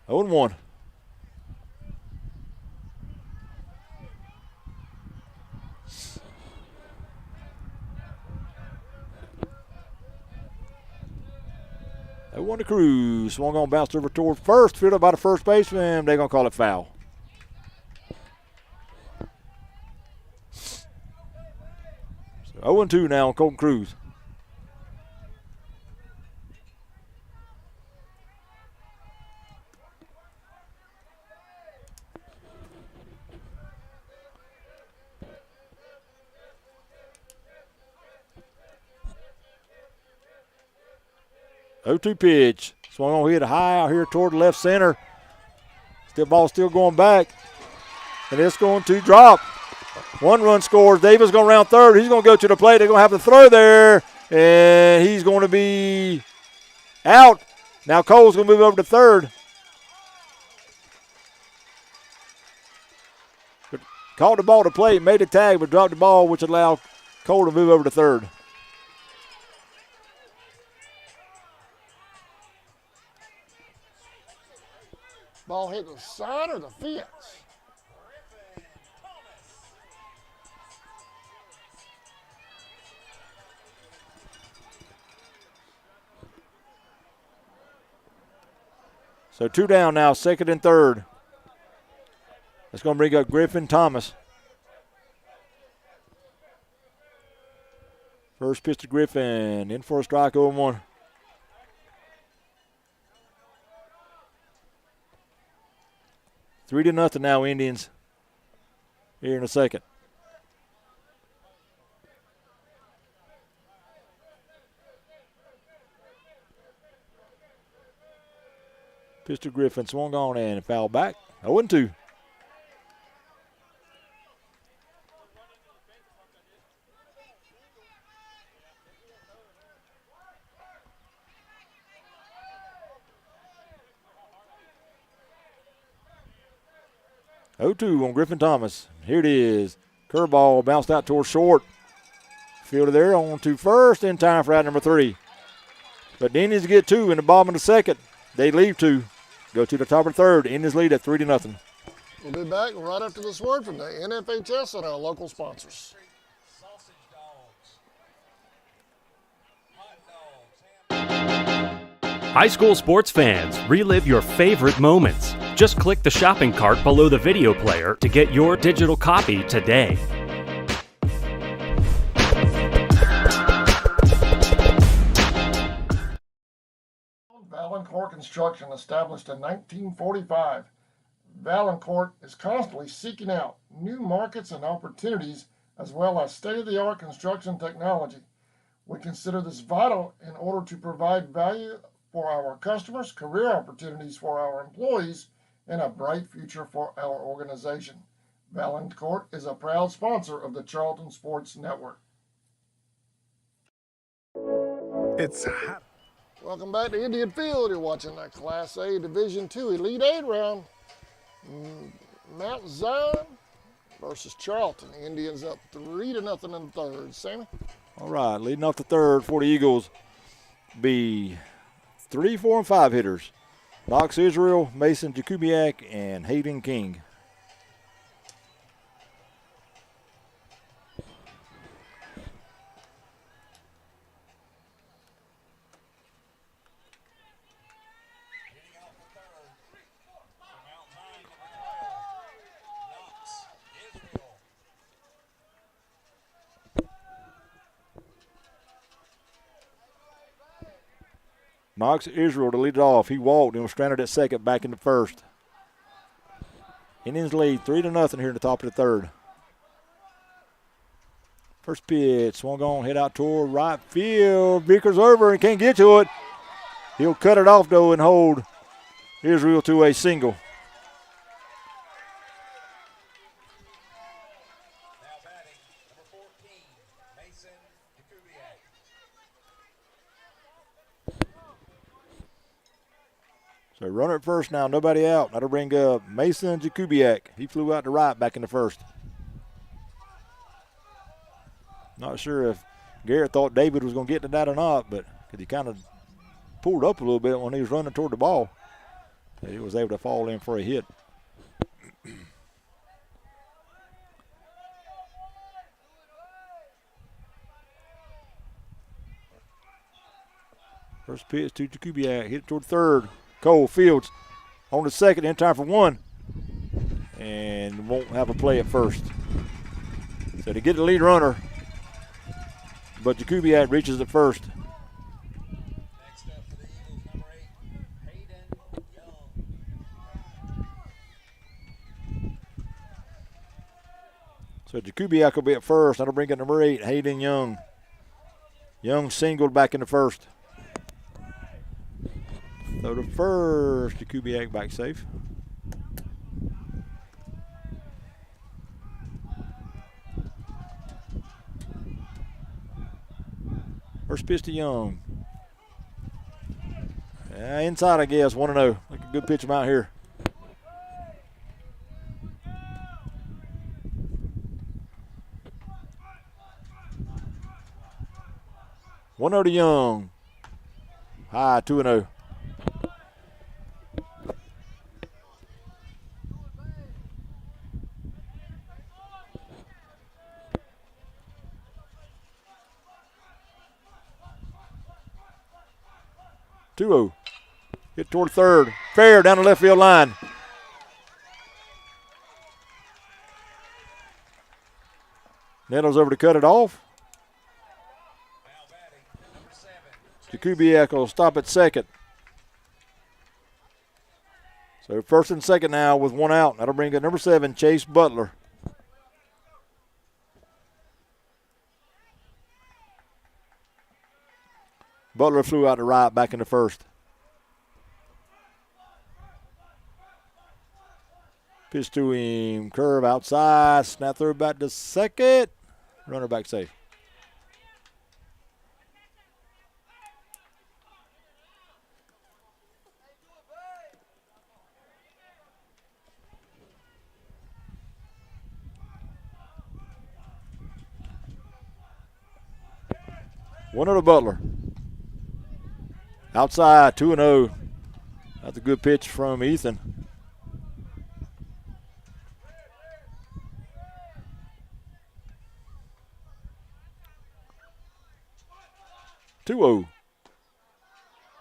0-1. They won to Cruz. Swung on, bounced over toward first. Fielded by the first baseman. They're going to call it foul. So 0-2 now on Colton Cruz. O2 pitch. Swung on, hit high out here toward the left center. Still ball still going back. And it's going to drop. 1 run scores. Davis going around third. He's going to go to the plate. They're going to have to throw there. And he's going to be out. Now Cole's going to move over to third. But caught the ball to plate, made a tag, but dropped the ball, which allowed Cole to move over to third. Ball hit the side or the fence? So 2 down now, second and third. That's going to bring up Griffin Thomas. First pitch to Griffin, in for a strike, 0-1. Three to nothing now, Indians. Here in a second. Pitch to Griffin, swung on and foul back. 0-2. On Griffin Thomas. Here it is. Curveball bounced out towards short. Fielder there on to first in time for out number 3. But the Indians get 2 in the bottom of the second. They leave 2. Go to the top of the third. Indians lead at 3-0. We'll be back right after this word from the NFHS and our local sponsors. High school sports fans, relive your favorite moments. Just click the shopping cart below the video player to get your digital copy today. Valancourt Construction, established in 1945. Valancourt is constantly seeking out new markets and opportunities, as well as state-of-the-art construction technology. We consider this vital in order to provide value for our customers, career opportunities for our employees, and a bright future for our organization. Valancourt is a proud sponsor of the Charlton Sports Network. It's hot. Welcome back to Indian Field. You're watching that Class A Division II Elite 8 round. Mount Zion versus Charlton. The Indians up 3-0 in the third. Sammy? All right, leading off the third for the Eagles be 3, 4, and 5 hitters. Knox Israel, Mason Jakubiak, and Hayden King. Knox Israel to lead it off. He walked and was stranded at second, back in the first. Indians lead 3-0 here in the top of the third. First pitch, swung on, hit out toward right field. Vickers over and can't get to it. He'll cut it off though and hold Israel to a single. So runner at first now, nobody out. That'll bring up Mason Jakubiak. He flew out to right back in the first. Not sure if Garrett thought David was going to get to that or not, but because he kind of pulled up a little bit when he was running toward the ball. He was able to fall in for a hit. First pitch to Jakubiak, hit toward third. Cole Fields on the second, in time for one. And won't have a play at first. So to get the lead runner, but Jakubiak reaches the first. Next up for the Eagles, number 8, Hayden Young. So Jakubiak will be at first. That'll bring up number 8, Hayden Young. Young singled back in the first. Throw to first, Jakubiak back safe. First pitch to Young. Inside, I guess, 1-0. Like a good pitch him out here. One 0 to Young. High, 2-0. Hit toward third. Fair down the left field line. Nettles over to cut it off. Jakubiak will stop at second. So first and second now with one out. That'll bring up number 7, Chase Butler. Butler flew out to right, back in the first. Pitch to him, curve outside, snap through back to second. Runner back safe. One to Butler. Outside, 2-0. That's a good pitch from Ethan.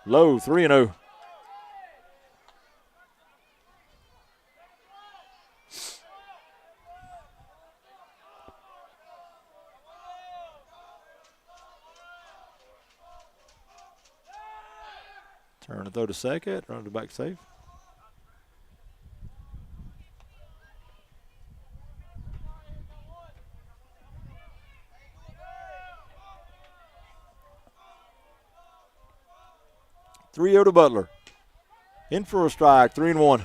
Low, 3-0. Turn to throw to second, run to back safe. Three 0 to Butler. In for a strike, 3-1.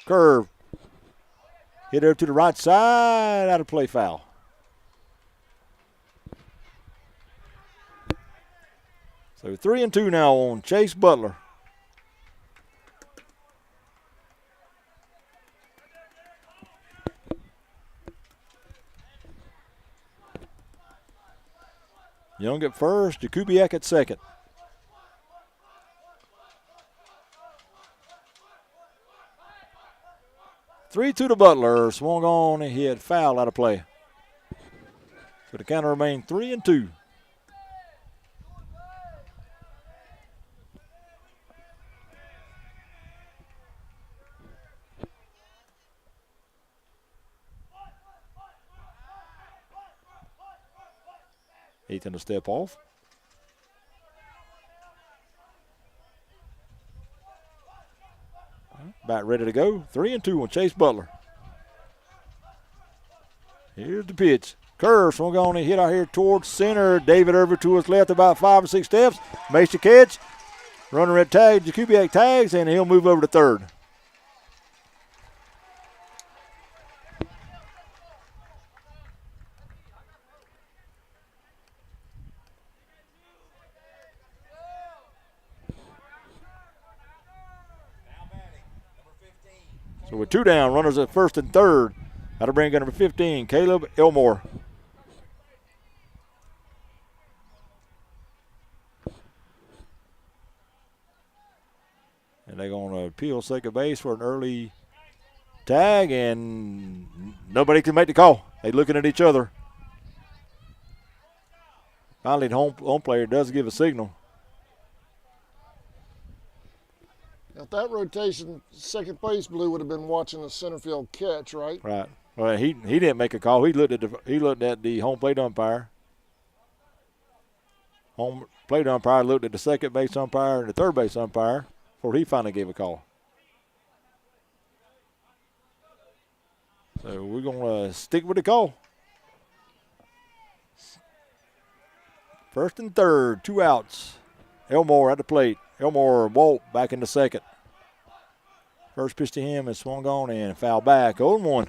Curve. Hit her to the right side. Out of play, foul. So 3-2 now on Chase Butler. Young at first, Jakubiak at second. Three to the Butler. Swung on and hit foul out of play. So the counter remained 3-2. Ethan to step off. Back ready to go. 3-2 on Chase Butler. Here's the pitch. Curve swung on and hit out here towards center. David Irvin to his left about 5 or 6 steps. Makes the catch. Runner at tag. Jakubiak tags, and he'll move over to third. So with 2 down, runners at first and third. That'll bring in number 15, Caleb Elmore. And they're going to appeal second base for an early tag, and nobody can make the call. They're looking at each other. Finally, the home player does give a signal. If that rotation, second base blue would have been watching the center field catch, right? Right. Well, he didn't make a call. He looked at the home plate umpire. Home plate umpire looked at the second base umpire and the third base umpire before he finally gave a call. So we're going to stick with the call. First and third, 2 outs. Elmore at the plate. Elmore Walt back in the second. First pitch to him is swung on and foul back. 0-1.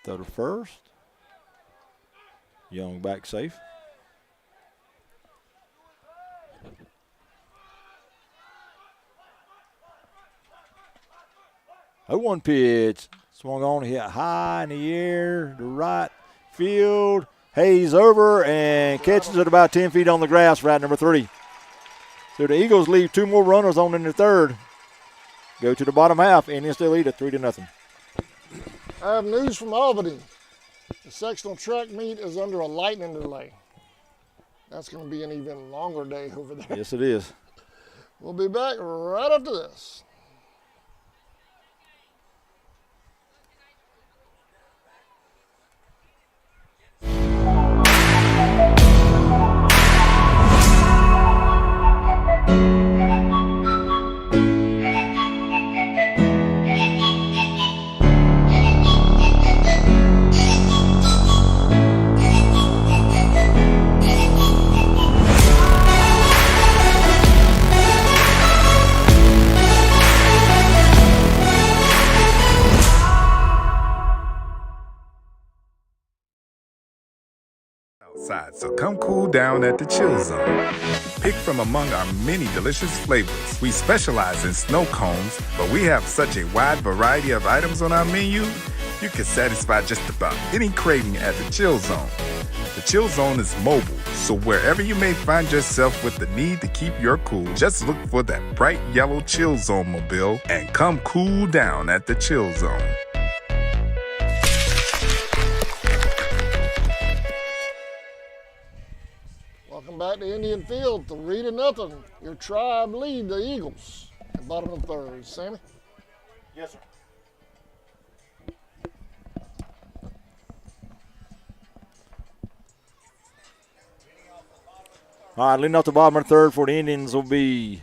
Throw to first. Young back safe. 0-1 pitch. Swung on, hit high in the air to right field. Hayes over and catches it about 10 feet on the grass for out number 3. So the Eagles leave 2 more runners on in the third. Go to the bottom half, and they still lead at 3-0. I have news from Albany. The sectional track meet is under a lightning delay. That's going to be an even longer day over there. Yes, it is. We'll be back right after this. So come cool down at the Chill Zone. Pick from among our many delicious flavors. We specialize in snow cones, but we have such a wide variety of items on our menu, you can satisfy just about any craving at the Chill Zone. The Chill Zone is mobile, so wherever you may find yourself with the need to keep your cool, just look for that bright yellow Chill Zone mobile and come cool down at the Chill Zone. Welcome back to Indian Field. 3-0. Your Tribe lead the Eagles at bottom of the third. Sammy? Yes, sir. All right, leading off the bottom of the third for the Indians will be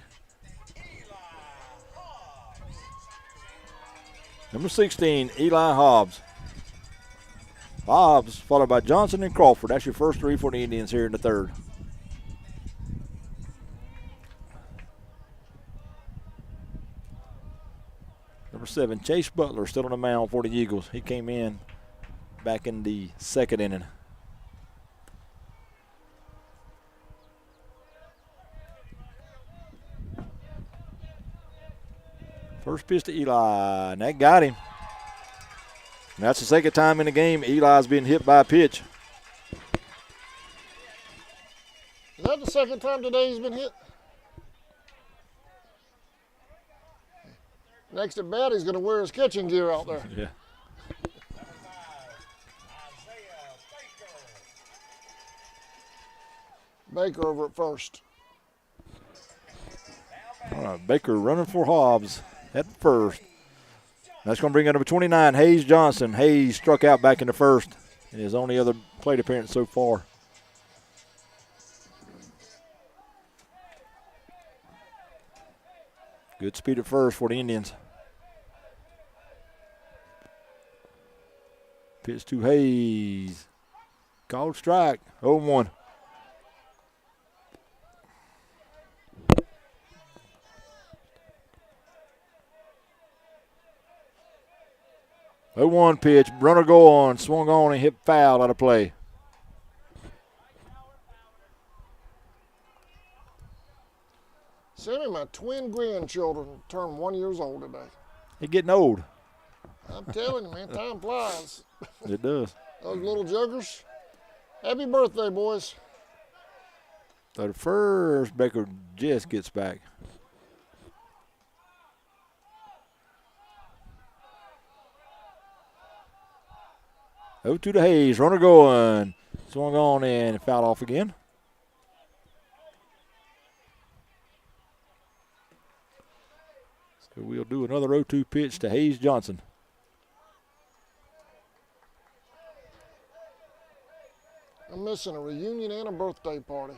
number 16, Eli Hobbs. Hobbs, followed by Johnson and Crawford. That's your first three for the Indians here in the third. Number 7, Chase Butler, still on the mound for the Eagles. He came in back in the second inning. First pitch to Eli, and that got him. And that's the second time in the game Eli's been hit by a pitch. Is that the second time today he's been hit? Next at bat, he's going to wear his catching gear out there. Yeah. Baker over at first. All right, Baker running for Hobbs at first. That's going to bring up number 29, Hayes Johnson. Hayes struck out back in the first in his only other plate appearance so far. Good speed at first for the Indians. Pitch to Hayes. Called strike. 0-1. One pitch, runner go on, swung on and hit foul out of play. Sammy, my twin grandchildren turned 1 year old today. They're getting old. I'm telling you, man, time flies. It does. Those little juggers. Happy birthday, boys. So the first Baker just gets back. Over to the Hayes, runner going. Swung on and fouled off again. So we'll do another 0-2 pitch to Hayes Johnson. I'm missing a reunion and a birthday party.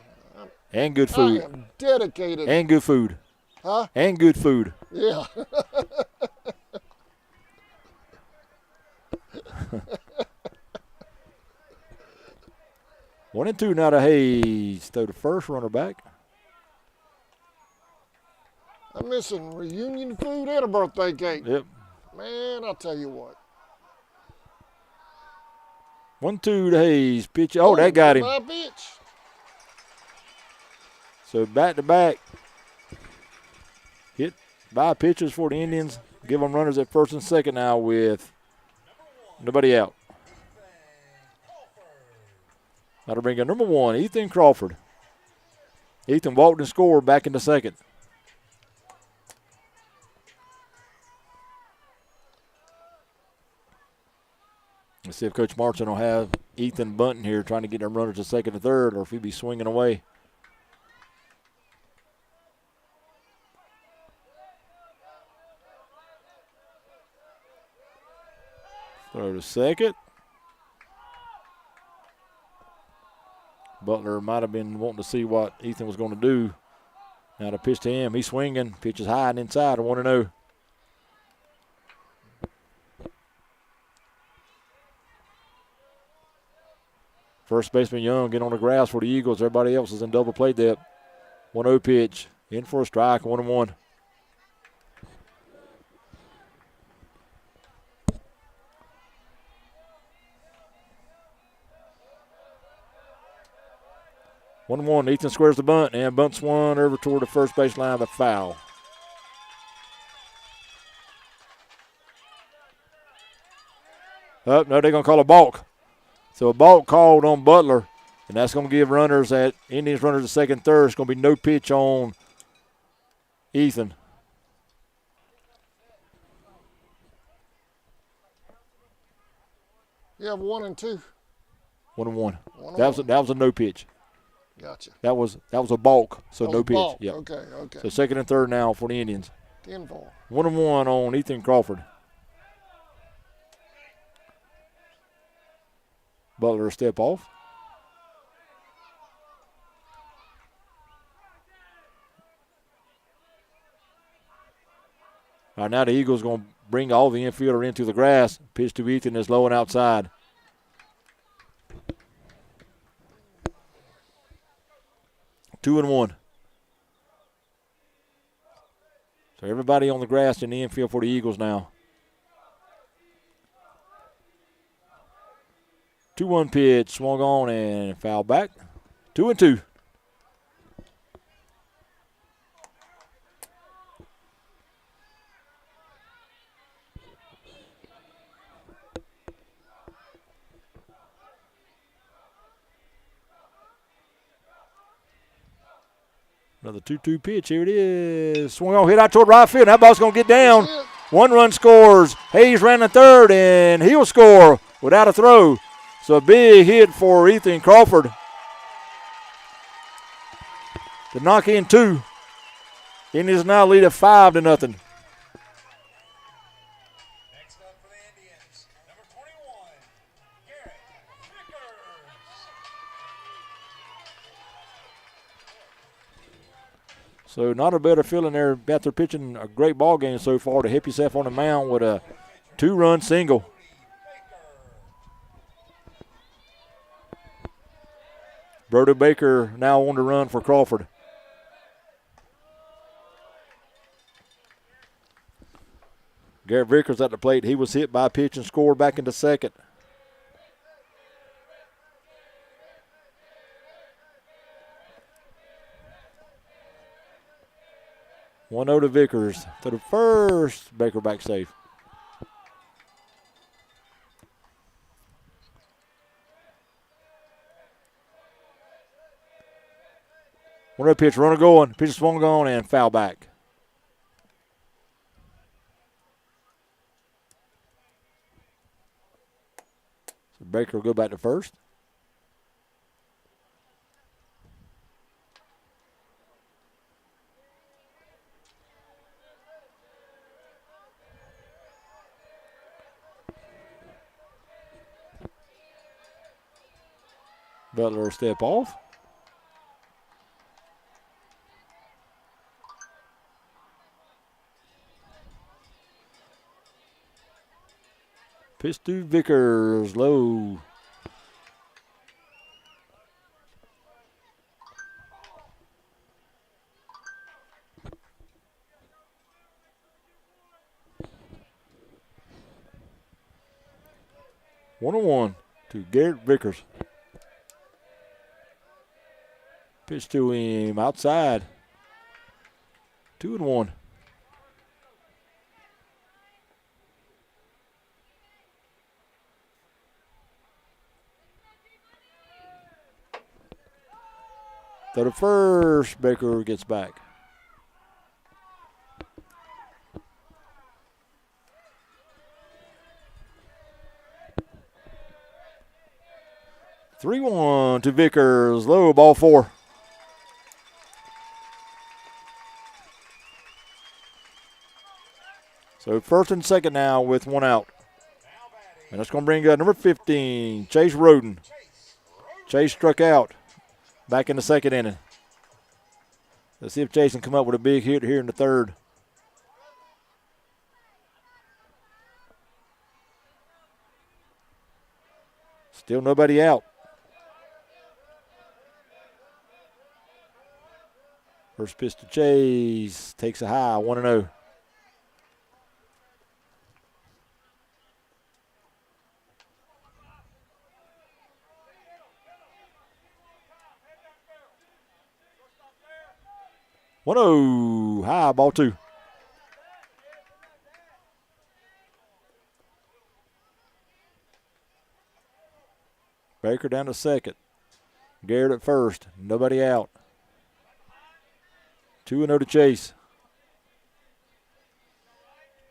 And good food. I am dedicated. And good food. Huh? And good food. Yeah. 1-2 now to Hayes. Throw the first runner back. I'm missing reunion food and a birthday cake. Yep. Man, I'll tell you what. 1-2 to Hayes. Pitch. Oh, that got him. My pitch. So back to back. Hit by pitchers for the Indians. Give them runners at first and second now with nobody out. That'll bring in number 1, Ethan Crawford. Ethan walked and scored back in the second. Let's see if Coach Martin will have Ethan bunting here trying to get them runners to second and third, or if he'll be swinging away. Throw to second. Butler might have been wanting to see what Ethan was going to do. Now the pitch to him. He's swinging. Pitches high and inside. 1-0. First baseman Young getting on the grass for the Eagles. Everybody else is in double play depth. 1-0 pitch. In for a strike. 1-1. Ethan squares the bunt and bunts one over toward the first base line, but foul. Oh, no, they're going to call a balk. So a balk called on Butler, and that's going to give runners at Indians runners at second, third. It's going to be no pitch on Ethan. You have 1 and 2. 1-1. That was a no pitch. Gotcha. That was a balk, so That no was a pitch. balk. Yep. Okay. So second and third now for the Indians. 10-4. 1-1 on Ethan Crawford. Butler a step off. All right, now the Eagles going to bring all the infielder into the grass. Pitch to Ethan is low and outside. 2-1. So everybody on the grass in the infield for the Eagles now. 2-1 pitch, swung on and foul back. 2-2. Another 2-2 pitch. Here it is. Swung on, hit out toward right field. That ball's going to get down. 1 run scores. Hayes ran the third, and he'll score without a throw. So a big hit for Ethan Crawford to knock in 2. Indians now lead at 5-0. Next up for the Indians, number 21, Garrett Vickers. So not a better feeling there after pitching a great ball game so far to hit yourself on the mound with a 2-run single. Brody Baker now on the run for Crawford. Garrett Vickers at the plate. He was hit by a pitch and scored back into second. One 0 to Vickers. To the first. Baker back safe. One 0 pitch. Runner going. Pitch swung on and foul back. So Baker will go back to first. Butler step off. Pitch to Vickers, low. One on one to Garrett Vickers. Pitch to him outside. 2-1. To the first, Baker gets back. Three 1 to Vickers, low, ball 4. So first and second now with 1 out. And that's going to bring number 15, Chase Roden. Chase struck out back in the second inning. Let's see if Chase can come up with a big hit here in the third. Still nobody out. First pitch to Chase. Takes a high, 1-0. High, ball 2. Baker down to second. Garrett at first. Nobody out. 2-0 to Chase.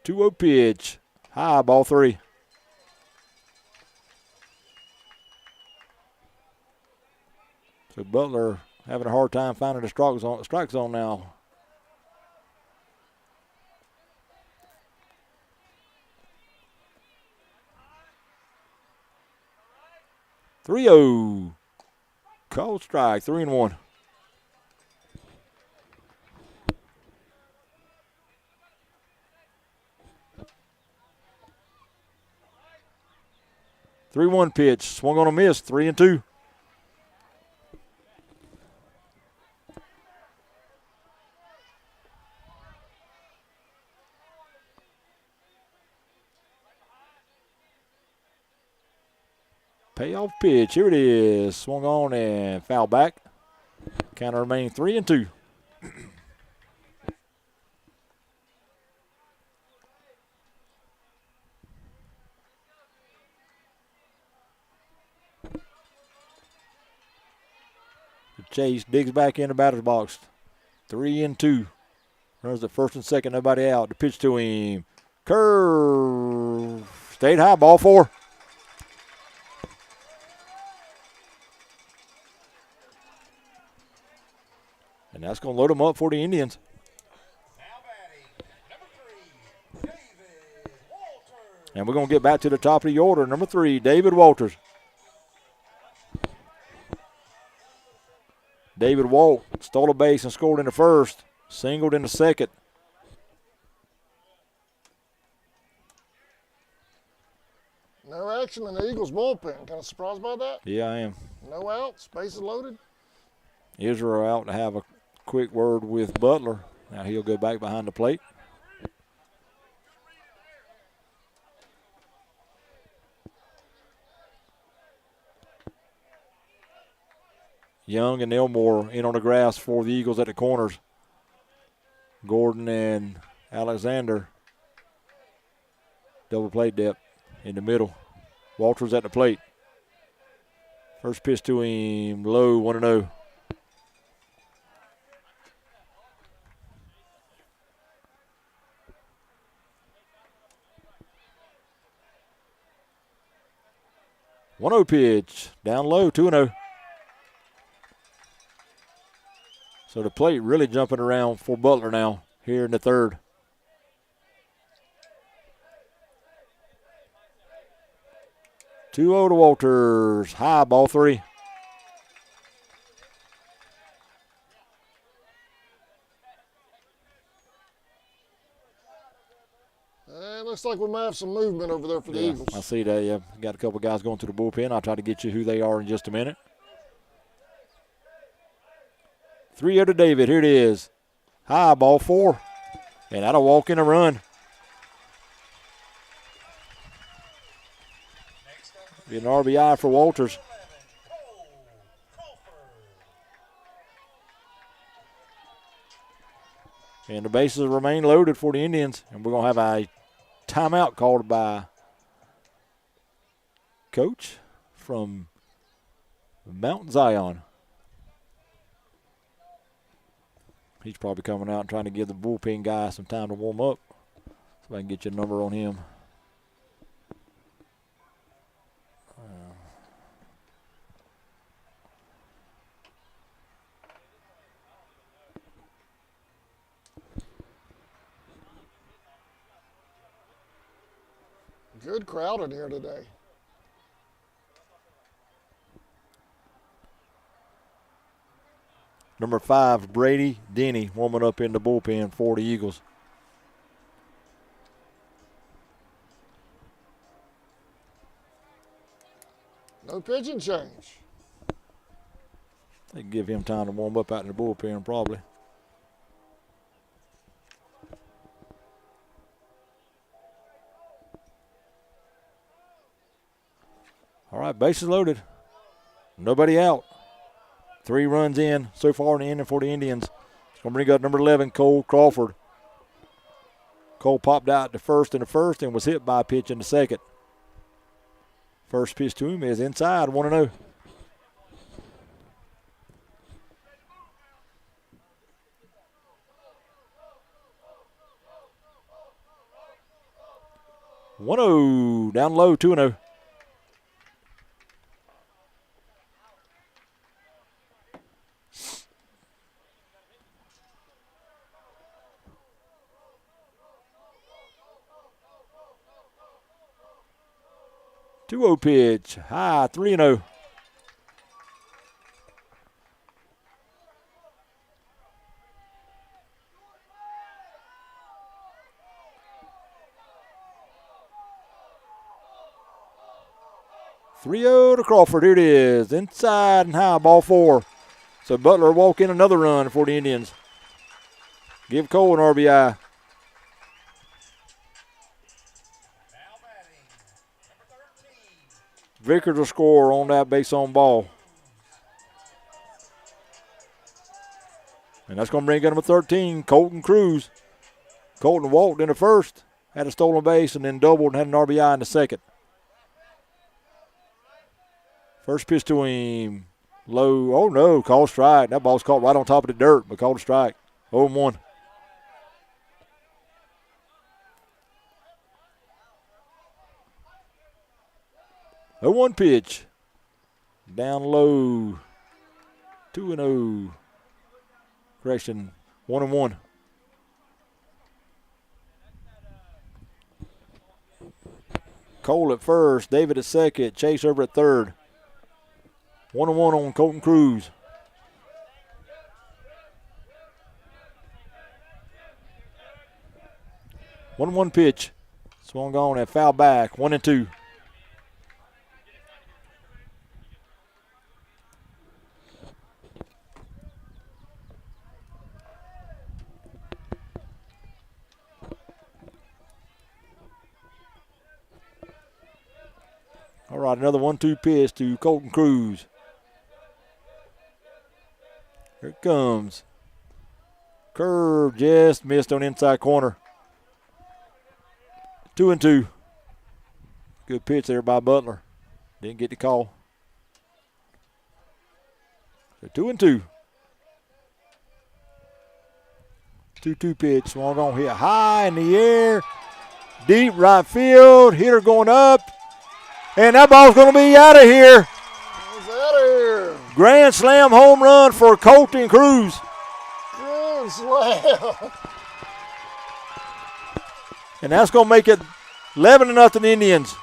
2-0 pitch. High, ball 3. So Butler having a hard time finding the strike zone now. Three-0. Cold strike, 3-1. Three-one pitch, swung on a miss, 3-2. Payoff pitch. Here it is. Swung on and foul back. Counter remaining 3-2. Chase digs back in the batter's box. 3-2. Runs at first and second, nobody out. The pitch to him. Curve. Stayed high, ball 4. And that's going to load them up for the Indians. And we're going to get back to the top of the order. Number 3, David Walters. David Walt stole a base and scored in the first. Singled in the second. No action in the Eagles bullpen. Kind of surprised by that? Yeah, I am. No outs. Bases loaded. Israel out to have a quick word with Butler. Now he'll go back behind the plate. Young and Elmore in on the grass for the Eagles at the corners. Gordon and Alexander. Double play depth in the middle. Walters at the plate. First pitch to him, low, 1-0. One-0 pitch, down low, 2-0. So the plate really jumping around for Butler now here in the third. Two-0 to Walters. High, ball 3. Looks like we might have some movement over there for the Eagles. I see that, yeah. Got a couple guys going to the bullpen. I'll try to get you who they are in just a minute. 3-0 to David. Here it is. High, ball 4. And that'll walk in a run. Be an RBI for Walters. And the bases remain loaded for the Indians. And we're going to have a timeout called by Coach from Mount Zion. He's probably coming out and trying to give the bullpen guy some time to warm up. So I can get your number on him. Good crowd in here today. Number 5, Brady Denny, warming up in the bullpen for the Eagles. No pitching change. They can give him time to warm up out in the bullpen probably. All right, bases loaded. Nobody out. 3 runs in so far in the inning for the Indians. It's going to bring up number 11, Cole Crawford. Cole popped out to first in the first and was hit by a pitch in the second. First pitch to him is inside, 1-0. Down low, 2-0. Two-0 pitch, high, 3-0. To Crawford. Here it is. Inside and high, ball 4. So Butler walk in another run for the Indians. Give Cole an RBI. Vickers will score on that base on ball. And that's going to bring in number 13, Colton Cruz. Colton walked in the first, had a stolen base, and then doubled and had an RBI in the second. First pitch to him, low. Oh, no, called strike. That ball's caught right on top of the dirt, but called a strike. 0-1. A 1 pitch. Down low. 2-0. Correction, 1-1. Cole at first, David at second, Chase over at third. 1-1 on Colton Cruz. One pitch. Swung on and foul back. 1-2. All right, another 1-2 pitch to Colton Cruz. Here it comes. Curve just missed on inside corner. 2-2. Good pitch there by Butler. Didn't get the call. So 2-2. 2-2 pitch. Swung on, hit high in the air. Deep right field. Hitter going up. And that ball's going to be out of here. It's out of here. Grand slam home run for Colton Cruz. Grand slam. And that's going to make it 11-0 Indians.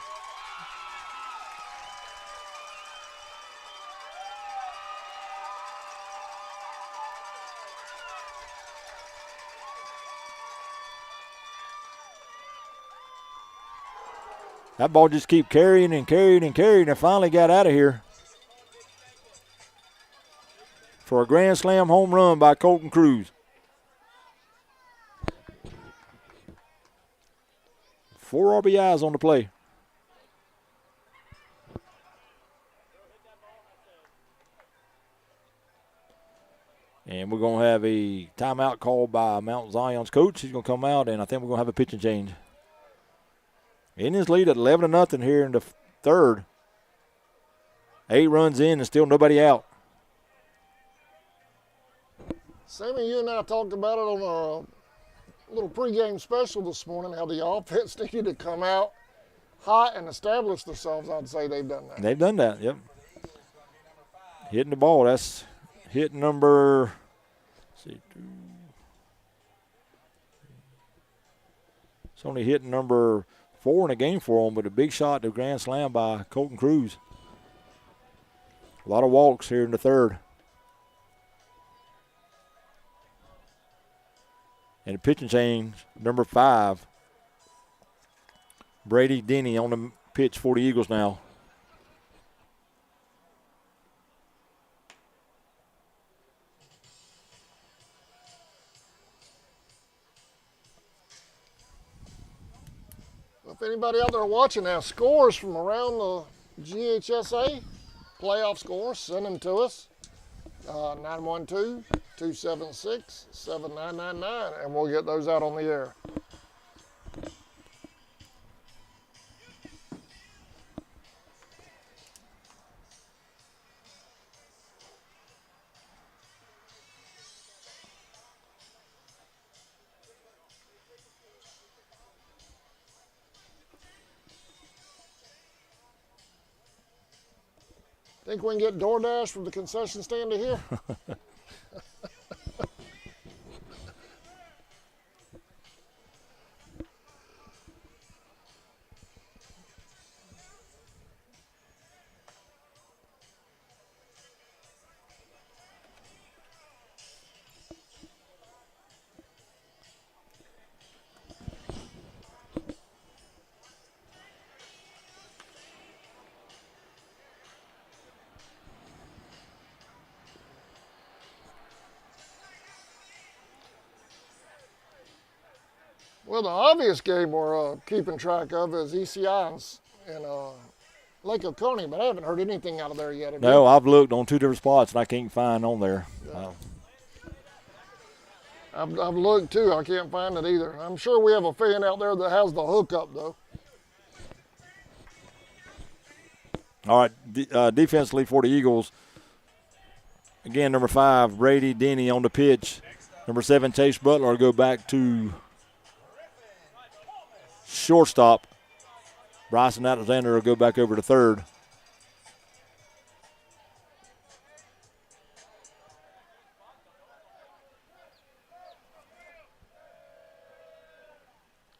That ball just keep carrying and carrying and carrying and finally got out of here for a grand slam home run by Colton Cruz. 4 RBIs on the play. And we're going to have a timeout called by Mount Zion's coach. He's going to come out, and I think we're going to have a pitching change. Indians lead at 11-0 here in the third. 8 runs in and still nobody out. Sammy, you and I talked about it on a little pregame special this morning, how the offense needed to come out hot and establish themselves. I'd say they've done that. They've done that, yep. Hitting the ball. That's hit number, let's see, it's only hitting number 4 in a game for them, but a big shot to grand slam by Colton Cruz. A lot of walks here in the third. And a pitching change, number 5. Brady Denny on the pitch for the Eagles now. If anybody out there watching has scores from around the GHSA, playoff scores, send them to us. 912-276-7999, and we'll get those out on the air. Think we can get DoorDash from the concession stand to here? Well, the obvious game we're keeping track of is ECI and Lake Oconee, but I haven't heard anything out of there yet. No, I've looked on 2 different spots, and I can't find on there. I've looked too. I can't find it either. I'm sure we have a fan out there that has the hookup though. All right, defensively for the Eagles, again, number 5, Brady Denny on the pitch. Number 7, Chase Butler will go back to shortstop. Bryson Alexander will go back over to third.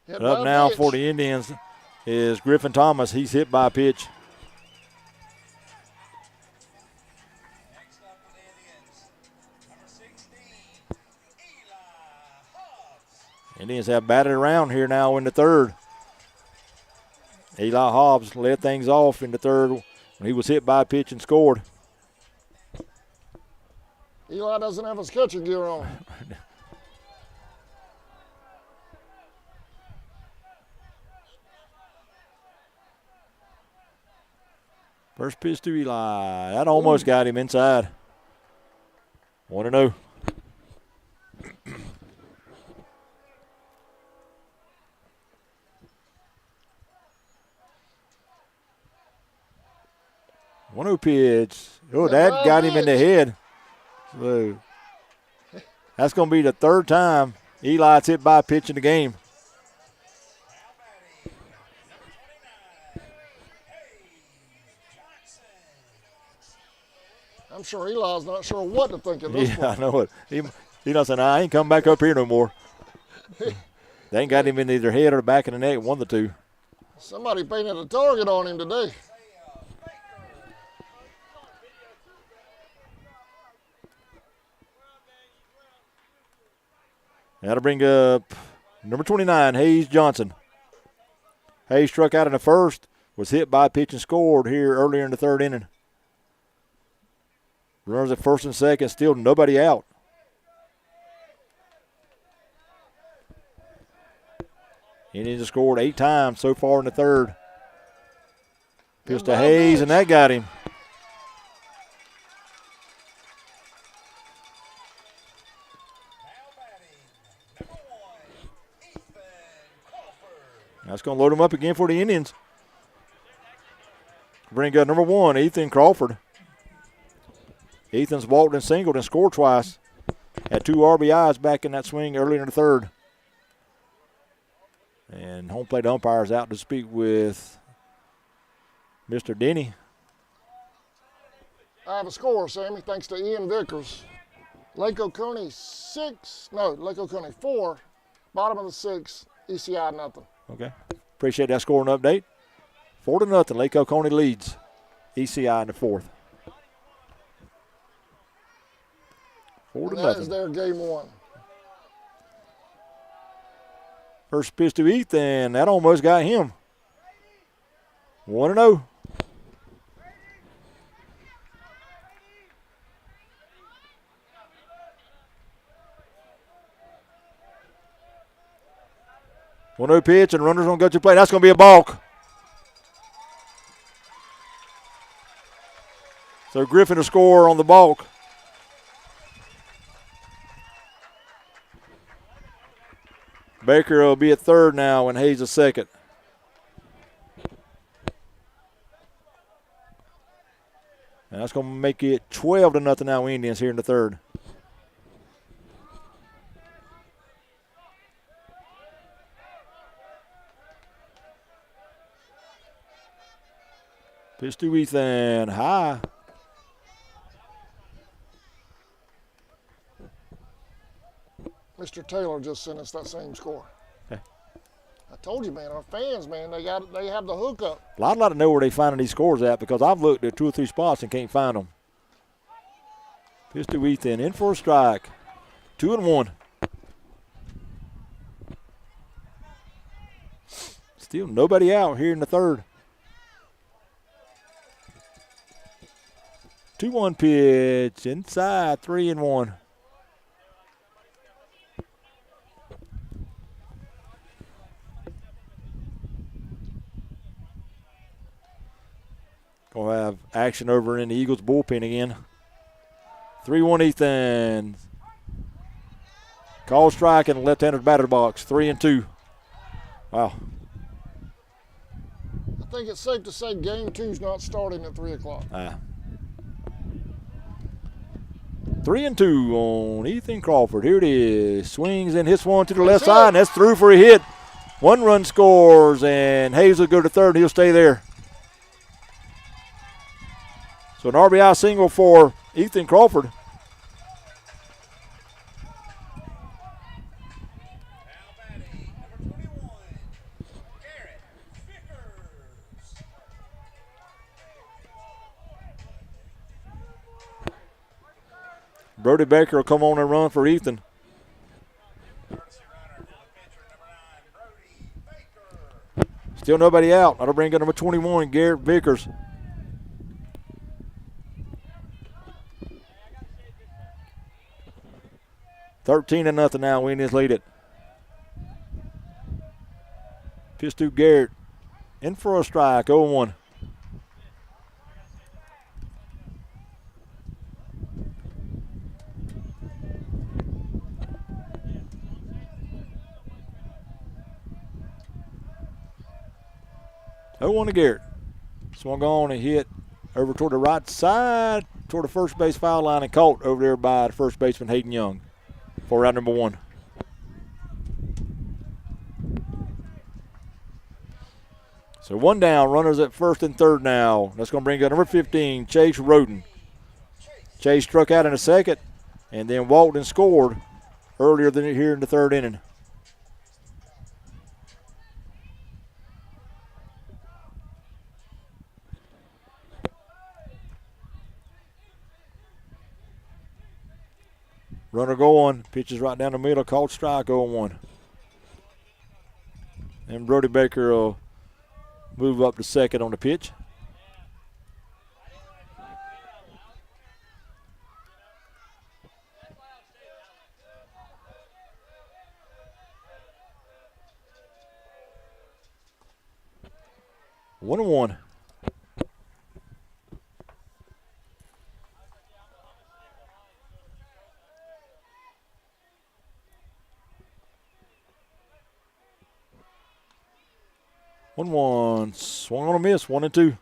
And up now for the Indians is Griffin Thomas. He's hit by a pitch. Indians have batted around here now in the third. Eli Hobbs led things off in the third when he was hit by a pitch and scored. Eli doesn't have his catcher gear on. First pitch to Eli. That almost got him inside. 1-0. One pitch. Oh, that got him in the head. So that's going to be the third time Eli's hit by a pitch in the game. I'm sure Eli's not sure what to think of this one. I know it. He not saying, I ain't coming back up here no more. They ain't got him in either head or the back of the neck, one of the two. Somebody painted a target on him today. That'll bring up number 29, Hayes Johnson. Hayes struck out in the first, was hit by a pitch and scored here earlier in the third inning. Runners at first and second, still nobody out. Indians have scored 8 times so far in the third. Pitch to Hayes, and that got him. That's going to load him up again for the Indians. Bring up number 1, Ethan Crawford. Ethan's walked and singled and scored twice. Had 2 RBIs back in that swing earlier in the third. And home plate umpire's out to speak with Mr. Denny. I have a score, Sammy, thanks to Ian Vickers. Lake Oconee 4, bottom of the 6th, ECI nothing. Okay. Appreciate that scoring update. 4-0, Lake Oconee leads ECI in the 4th. 4-0. That is their game 1. First pitch to Ethan. That almost got him. 1-0. One-0 pitch, and runners on go to play. That's going to be a balk. So Griffin to score on the balk. Baker will be at third now and Hayes is second. And that's going to make it 12-0 now Indians here in the third. Pitch to Ethan, high. Mr. Taylor just sent us that same score. Okay. I told you, man, our fans, man, they have the hookup. Well, I'd like to know where they finding these scores at because I've looked at 2 or 3 spots and can't find them. Pitch to Ethan, in for a strike. 2-1. Still nobody out here in the third. 2-1 pitch, inside, 3-1. action over in the Eagles bullpen again. 3-1 Ethan. Call strike in the left-handed batter box. 3-2. Wow. I think it's safe to say game 2's not starting at 3 o'clock. 3-2 on Ethan Crawford. Here it is. Swings and hits one to the left side, and that's through for a hit. 1 run scores, and Hayes will go to third. He'll stay there. So an RBI single for Ethan Crawford. Brody Baker will come on and run for Ethan. Still nobody out. That'll bring in number 21, Garrett Vickers. $13-0 now. Windies lead it. Pitch to Garrett. In for a strike. 0-1. Oh, to Garrett. Swung on and hit over toward the right side, toward the first base foul line, and caught over there by the first baseman Hayden Young for round number 1. So 1 down, runners at first and third now. That's going to bring up number 15, Chase Roden. Chase struck out in the second and then walked and scored earlier than here in the third inning. Runner going, pitches right down the middle, called strike, 0-1. And Brody Baker will move up to second on the pitch. One and one. One, swung on a miss, 1-2.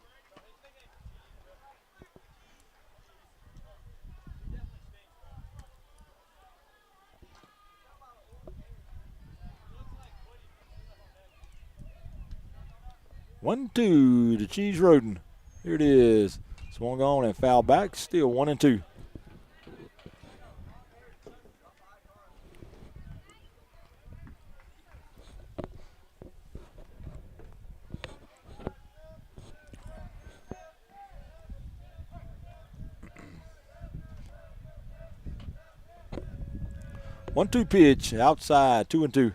One, two to Cheese Roden. Here it is. Swung on and foul back, still 1-2. One-two pitch outside, 2-2.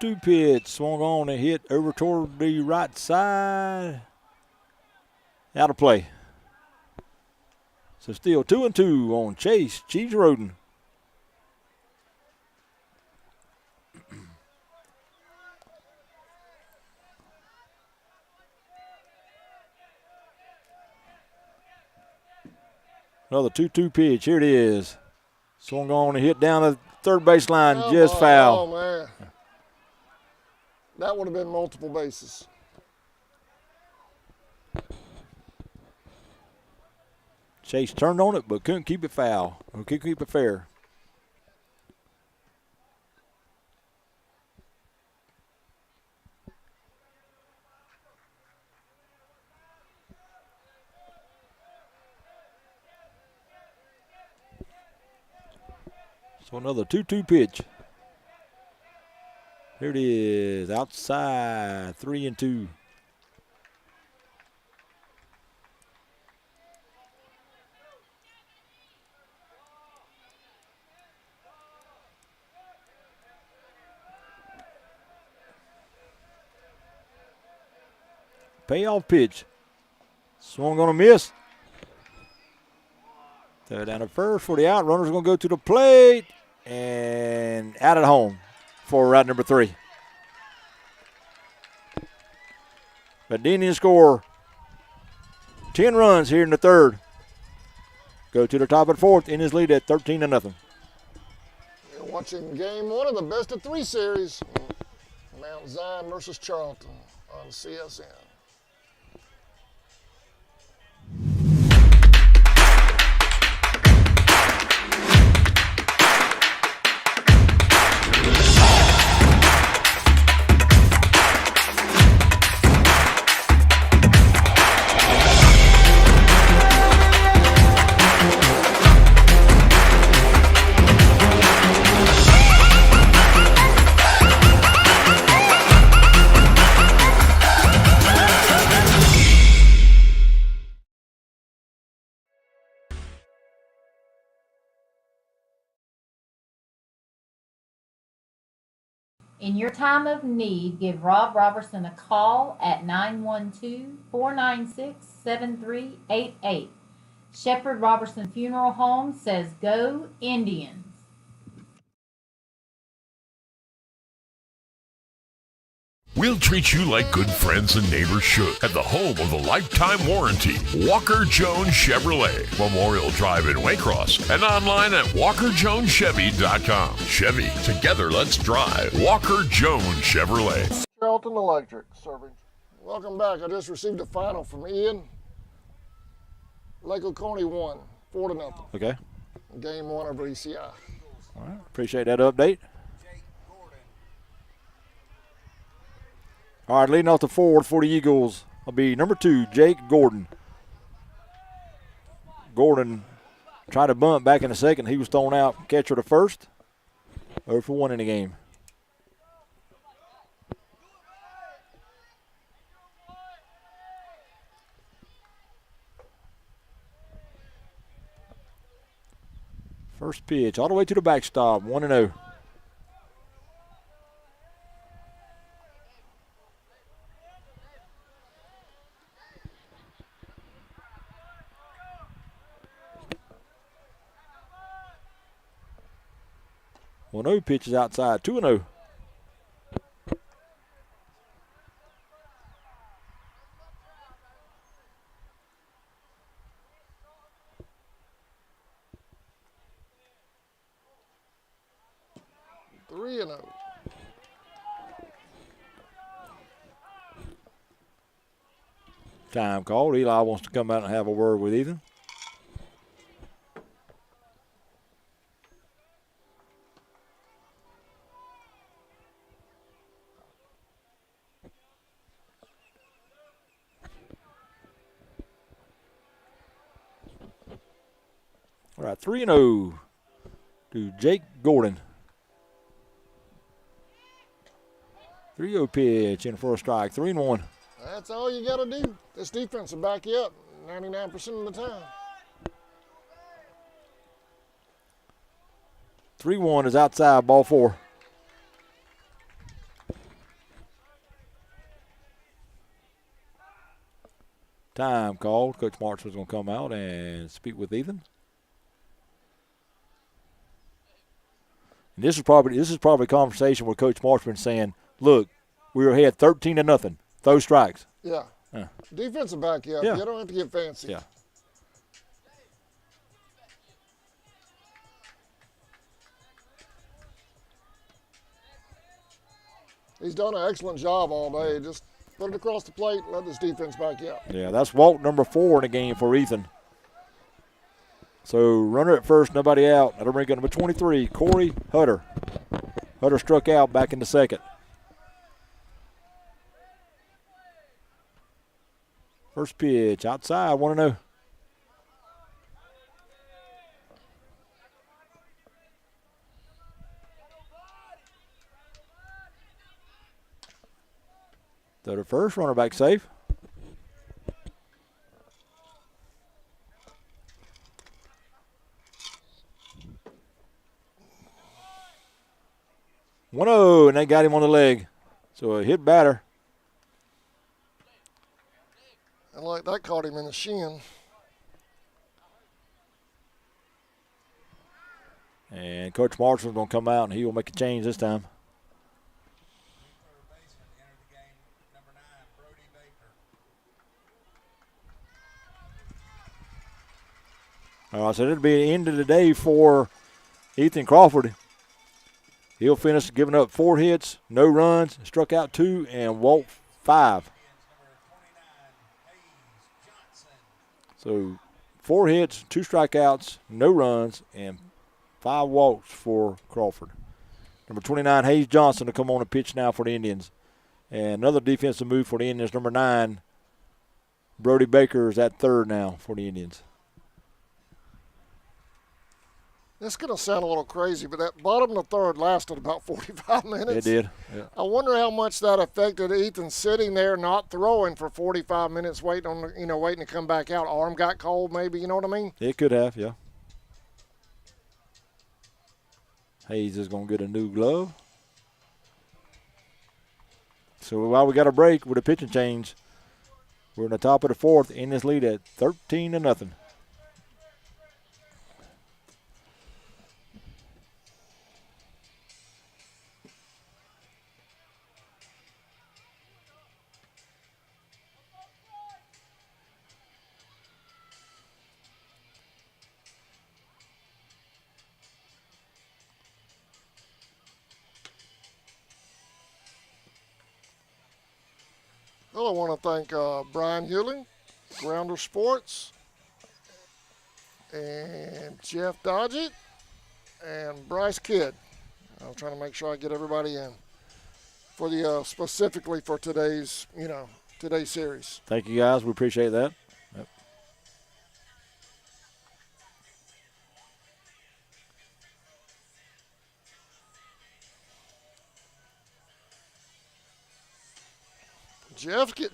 Two pitch, swung on and hit over toward the right side. Out of play. So still 2-2 on Chase Cheese Roden. Another 2-2 pitch. Here it is. Swung on and hit down the third baseline, just foul. Oh, man. That would have been multiple bases. Chase turned on it, but couldn't keep it foul. Or couldn't keep it fair. So another 2-2 pitch. Here it is, outside, 3-2. Payoff pitch. Swung going to miss. Throw down to first for the out. Runner's going to go to the plate and out at home for route number 3. But the Indians score 10 runs here in the third. Go to the top of the fourth. Indians lead at 13-0. You're watching game 1 of the best of 3 series. Mount Zion versus Charlton on CSN. In your time of need, give Rob Robertson a call at 912-496-7388. Shepherd Robertson Funeral Home says go Indians. We'll treat you like good friends and neighbors should at the home of the lifetime warranty, Walker Jones Chevrolet, Memorial Drive in Waycross, and online at walkerjonechevy.com. Chevy, together let's drive. Walker Jones Chevrolet. Charlton Electric serving. Welcome back. I just received a final from Ian. Lake Oconee won 4-0. Okay. Game 1 over ECI. All right. Appreciate that update. All right, leading off the fourth for the Eagles will be number 2, Jake Gordon. Gordon tried to bunt back in the second. He was thrown out. Catcher to first. 0 for 1 in the game. First pitch all the way to the backstop, 1-0. Well, no pitches outside, 2-0. Time called. Eli wants to come out and have a word with Ethan. All right, 3-0 to Jake Gordon. 3-0 pitch in for a strike, 3-1. That's all you got to do. This defense will back you up 99% of the time. 3-1 is outside, ball 4. Time called. Coach March was going to come out and speak with Ethan. And this is probably a conversation where Coach Marchman saying, "Look, we were ahead 13-0. Throw strikes." Yeah. Defense will back you up. Yeah. You don't have to get fancy. Yeah. He's done an excellent job all day. Just put it across the plate, let this defense back you up. Yeah, that's walk number 4 in the game for Ethan. So runner at first, nobody out. That'll bring up number 23, Corey Hutter. Hutter struck out back in the second. First pitch outside, 1-0. Throw to first, runner back safe. And they got him on the leg. So a hit batter. like that caught him in the shin. And Coach Marshall's going to come out, and he will make a change this time. All right, so it'll be the end of the day for Ethan Crawford. He'll finish giving up 4 hits, no runs, struck out 2, and walked 5. So 4 hits, 2 strikeouts, no runs, and 5 walks for Crawford. Number 29, Hayes Johnson, to come on and pitch now for the Indians. And another defensive move for the Indians, number 9, Brody Baker is at third now for the Indians. This is going to sound a little crazy, but that bottom of the third lasted about 45 minutes. It did. Yeah. I wonder how much that affected Ethan sitting there not throwing for 45 minutes, waiting to come back out. Arm got cold, maybe. You know what I mean? It could have, yeah. Hayes is going to get a new glove. So while we got a break with a pitching change, we're in the top of the 4th in this lead at 13-0. Well, I want to thank Brian Hewling, Grounder Sports, and Jeff Dodgett, and Bryce Kidd. I'm trying to make sure I get everybody in for the specifically for today's series. Thank you, guys. We appreciate that. Yep.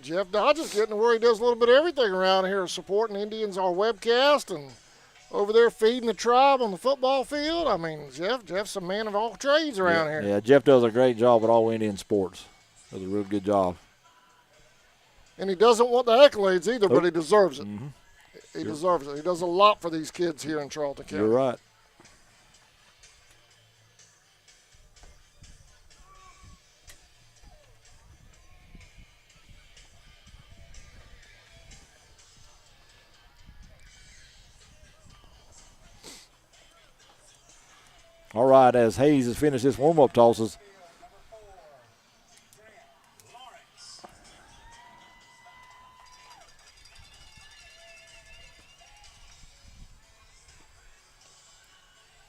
Jeff Dodge's getting to where he does a little bit of everything around here, supporting Indians on webcast and over there feeding the tribe on the football field. I mean, Jeff's a man of all trades around here. Yeah, Jeff does a great job at all Indian sports. Does a real good job. And he doesn't want the accolades either, but he deserves it. Mm-hmm. He deserves it. He does a lot for these kids here in Charlton County. You're right. All right, as Hayes has finished his warm-up tosses.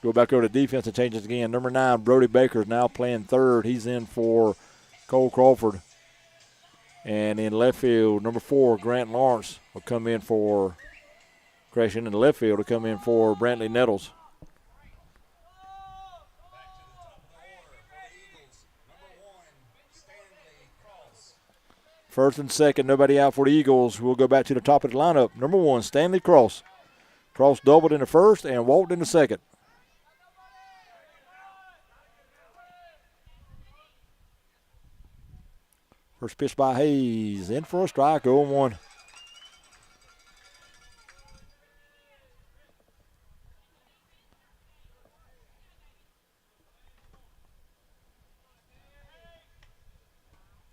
Go back over to defense and changes again. Number 9, Brody Baker is now playing third. He's in for Cole Crawford. And in left field, number 4, Grant Lawrence will come in for, crashing in the left field to come in for Brantley Nettles. First and second, nobody out for the Eagles. We'll go back to the top of the lineup. Number 1, Stanley Cross. Cross doubled in the first and walked in the second. First pitch by Hayes. In for a strike, 0-1.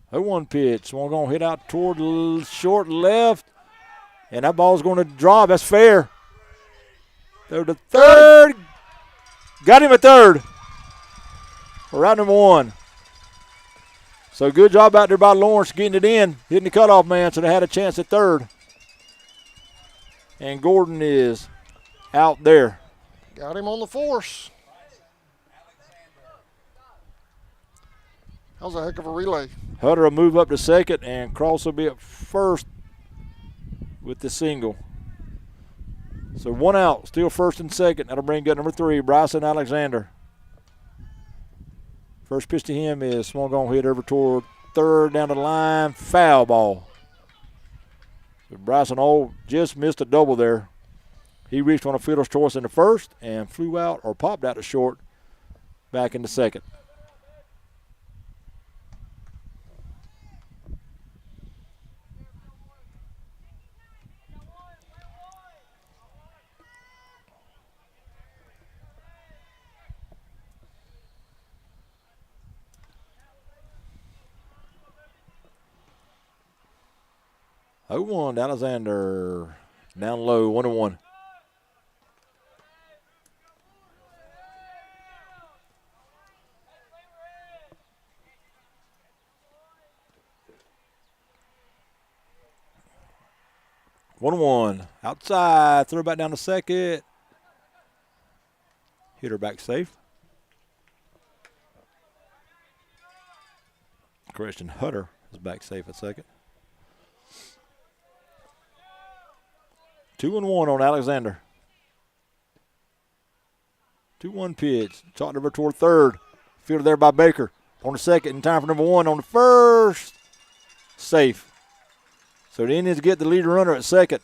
A 1 pitch. One going to hit out toward the short left. And that ball's going to drop. That's fair. They're to third. Got him at third. We're out number 1. So good job out there by Lawrence getting it in, hitting the cutoff man, so they had a chance at third. And Gordon is out there. Got him on the force. That was a heck of a relay. Hutter will move up to second, and Cross will be at first with the single. So 1 out, still first and second. That'll bring up number 3, Bryson Alexander. First pitch to him is swung on, hit over toward third down the line, foul ball. So Bryson just missed a double there. He reached on a fielder's choice in the first and flew out or popped out to short back in the second. 0-1 to Alexander. Down low, 1-1. Outside. Throw back down to second. Hit her back safe. Christian Hutter is back safe at second. 2-1 on Alexander. 2-1 pitch. Chalked over toward third. Fielded there by Baker. On the second, in time for number 1. On the first, safe. So the Indians get the leader runner at second.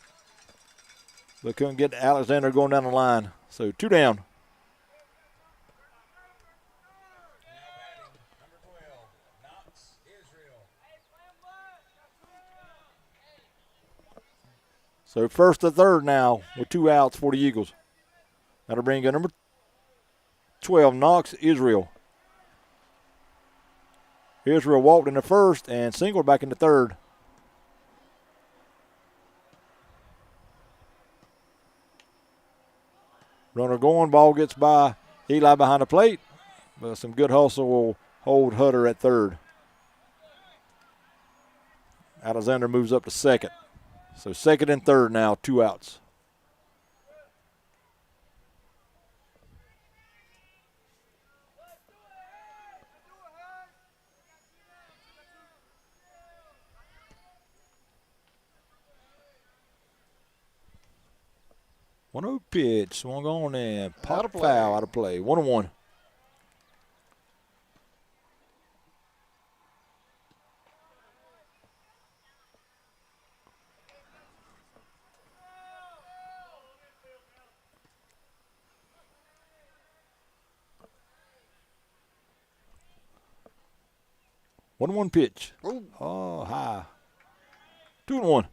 But couldn't get Alexander going down the line. So 2 down. So first to third now with 2 outs for the Eagles. That'll bring in number 12, Knox Israel. Israel walked in the first and singled back in the third. Runner going, ball gets by Eli behind the plate. But some good hustle will hold Hutter at third. Alexander moves up to second. So second and third now, 2 outs. One-0 pitch, swung on and pop foul out of play. 1-1. One pitch. Ooh. Oh, high. 2-1.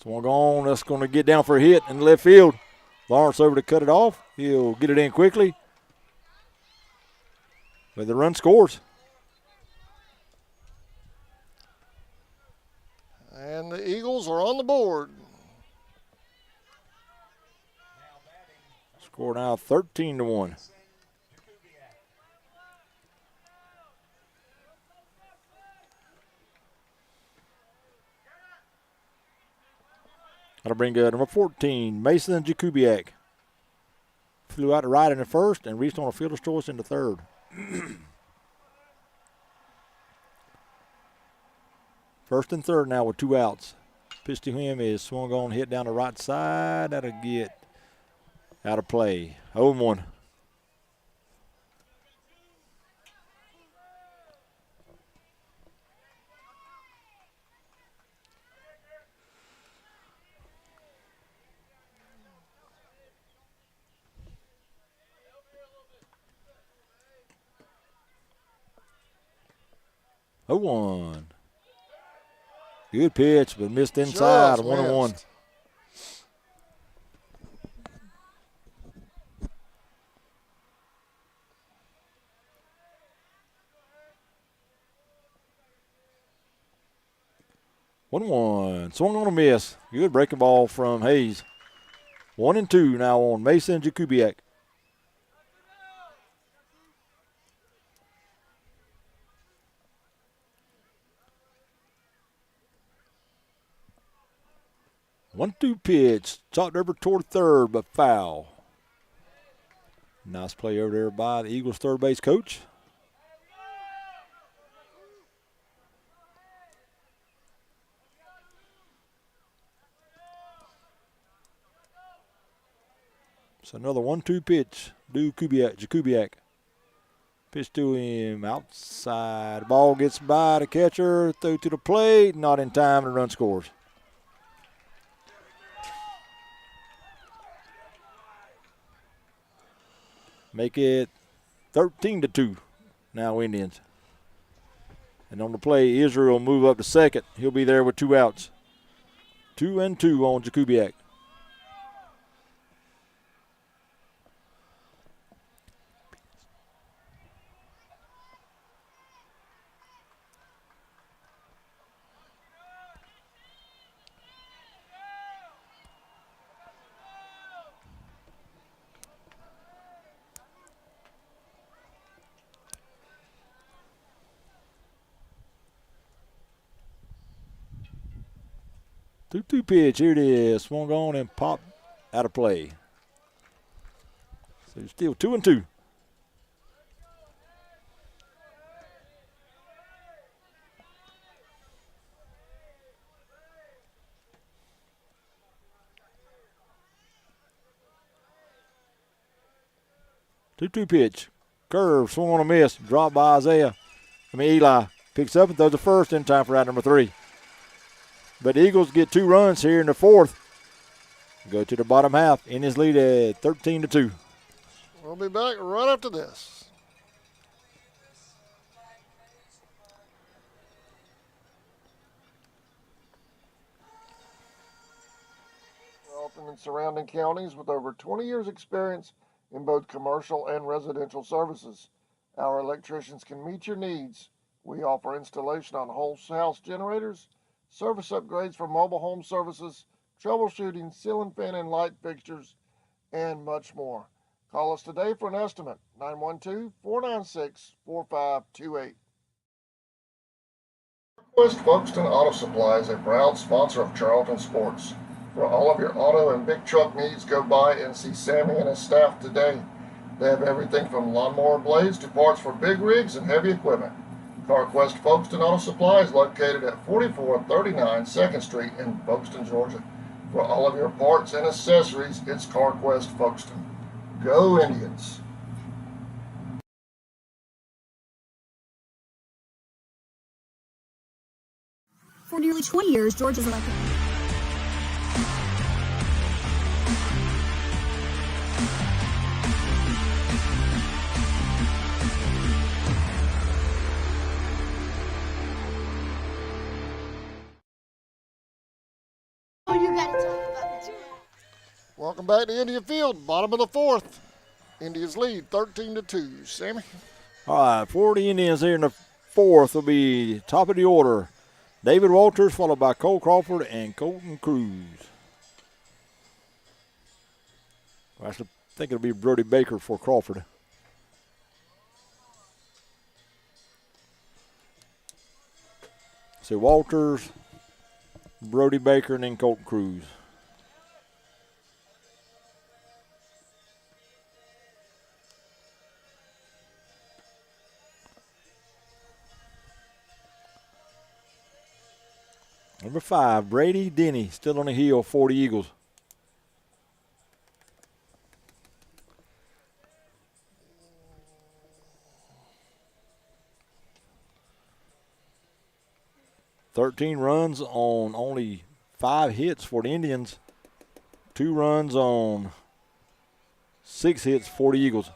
Swung on. That's going to get down for a hit in left field. Lawrence over to cut it off. He'll get it in quickly. But the run scores. And the Eagles are on the board. Score now 13-1. That'll bring number 14, Mason Jakubiak. Flew out to right in the first and reached on a fielder's choice in the third. First and third now with 2 outs. Pitch to him is swung on, hit down the right side. That'll get out of play. 0-1. Good pitch, but missed inside. Just 1-1. missed. Swung on a miss. Good breaking ball from Hayes. 1-2 now on Mason Jakubiak. One-two pitch, chopped over toward third, but foul. Nice play over there by the Eagles' third base coach. It's another 1-2 pitch. Jakubiak. Pitch to him outside. Ball gets by the catcher. Throw to the plate. Not in time. The run scores. Make it 13-2. Now Indians. And on the play, Israel will move up to second. He'll be there with 2 outs. 2-2 on Jakubiak. Two pitch. Here it is. Swung on and popped out of play. So still 2-2. Two pitch. Curve. Swung on a miss. Dropped by Eli. Picks up and throws the first in time for out number 3. But the Eagles get 2 runs here in the 4th. Go to the bottom half. In his lead at 13-2. We'll be back right after this. Charlton and surrounding counties with over 20 years experience in both commercial and residential services. Our electricians can meet your needs. We offer installation on whole house generators, service upgrades for mobile home services, troubleshooting, ceiling fan and light fixtures, and much more. Call us today for an estimate, 912-496-4528. West Folkestone Auto Supply is a proud sponsor of Charlton Sports. For all of your auto and big truck needs, go by and see Sammy and his staff today. They have everything from lawnmower blades to parts for big rigs and heavy equipment. CarQuest Folkestone Auto Supply is located at 4439 2nd Street in Folkestone, Georgia. For all of your parts and accessories, it's CarQuest Folkestone. Go Indians! For nearly 20 years, Georgia's elected. Welcome back to India Field, bottom of the 4th. Indians lead 13-2. Sammy? All right, for the Indians here in the 4th will be top of the order. David Walters, followed by Cole Crawford and Colton Cruz. I think it'll be Brody Baker for Crawford. So Walters, Brody Baker, and then Colton Cruz. Number 5, Brady Denny, still on the hill for the Eagles. "13 runs on only 5 hits for the Indians. 2 runs on 6 hits for the Eagles.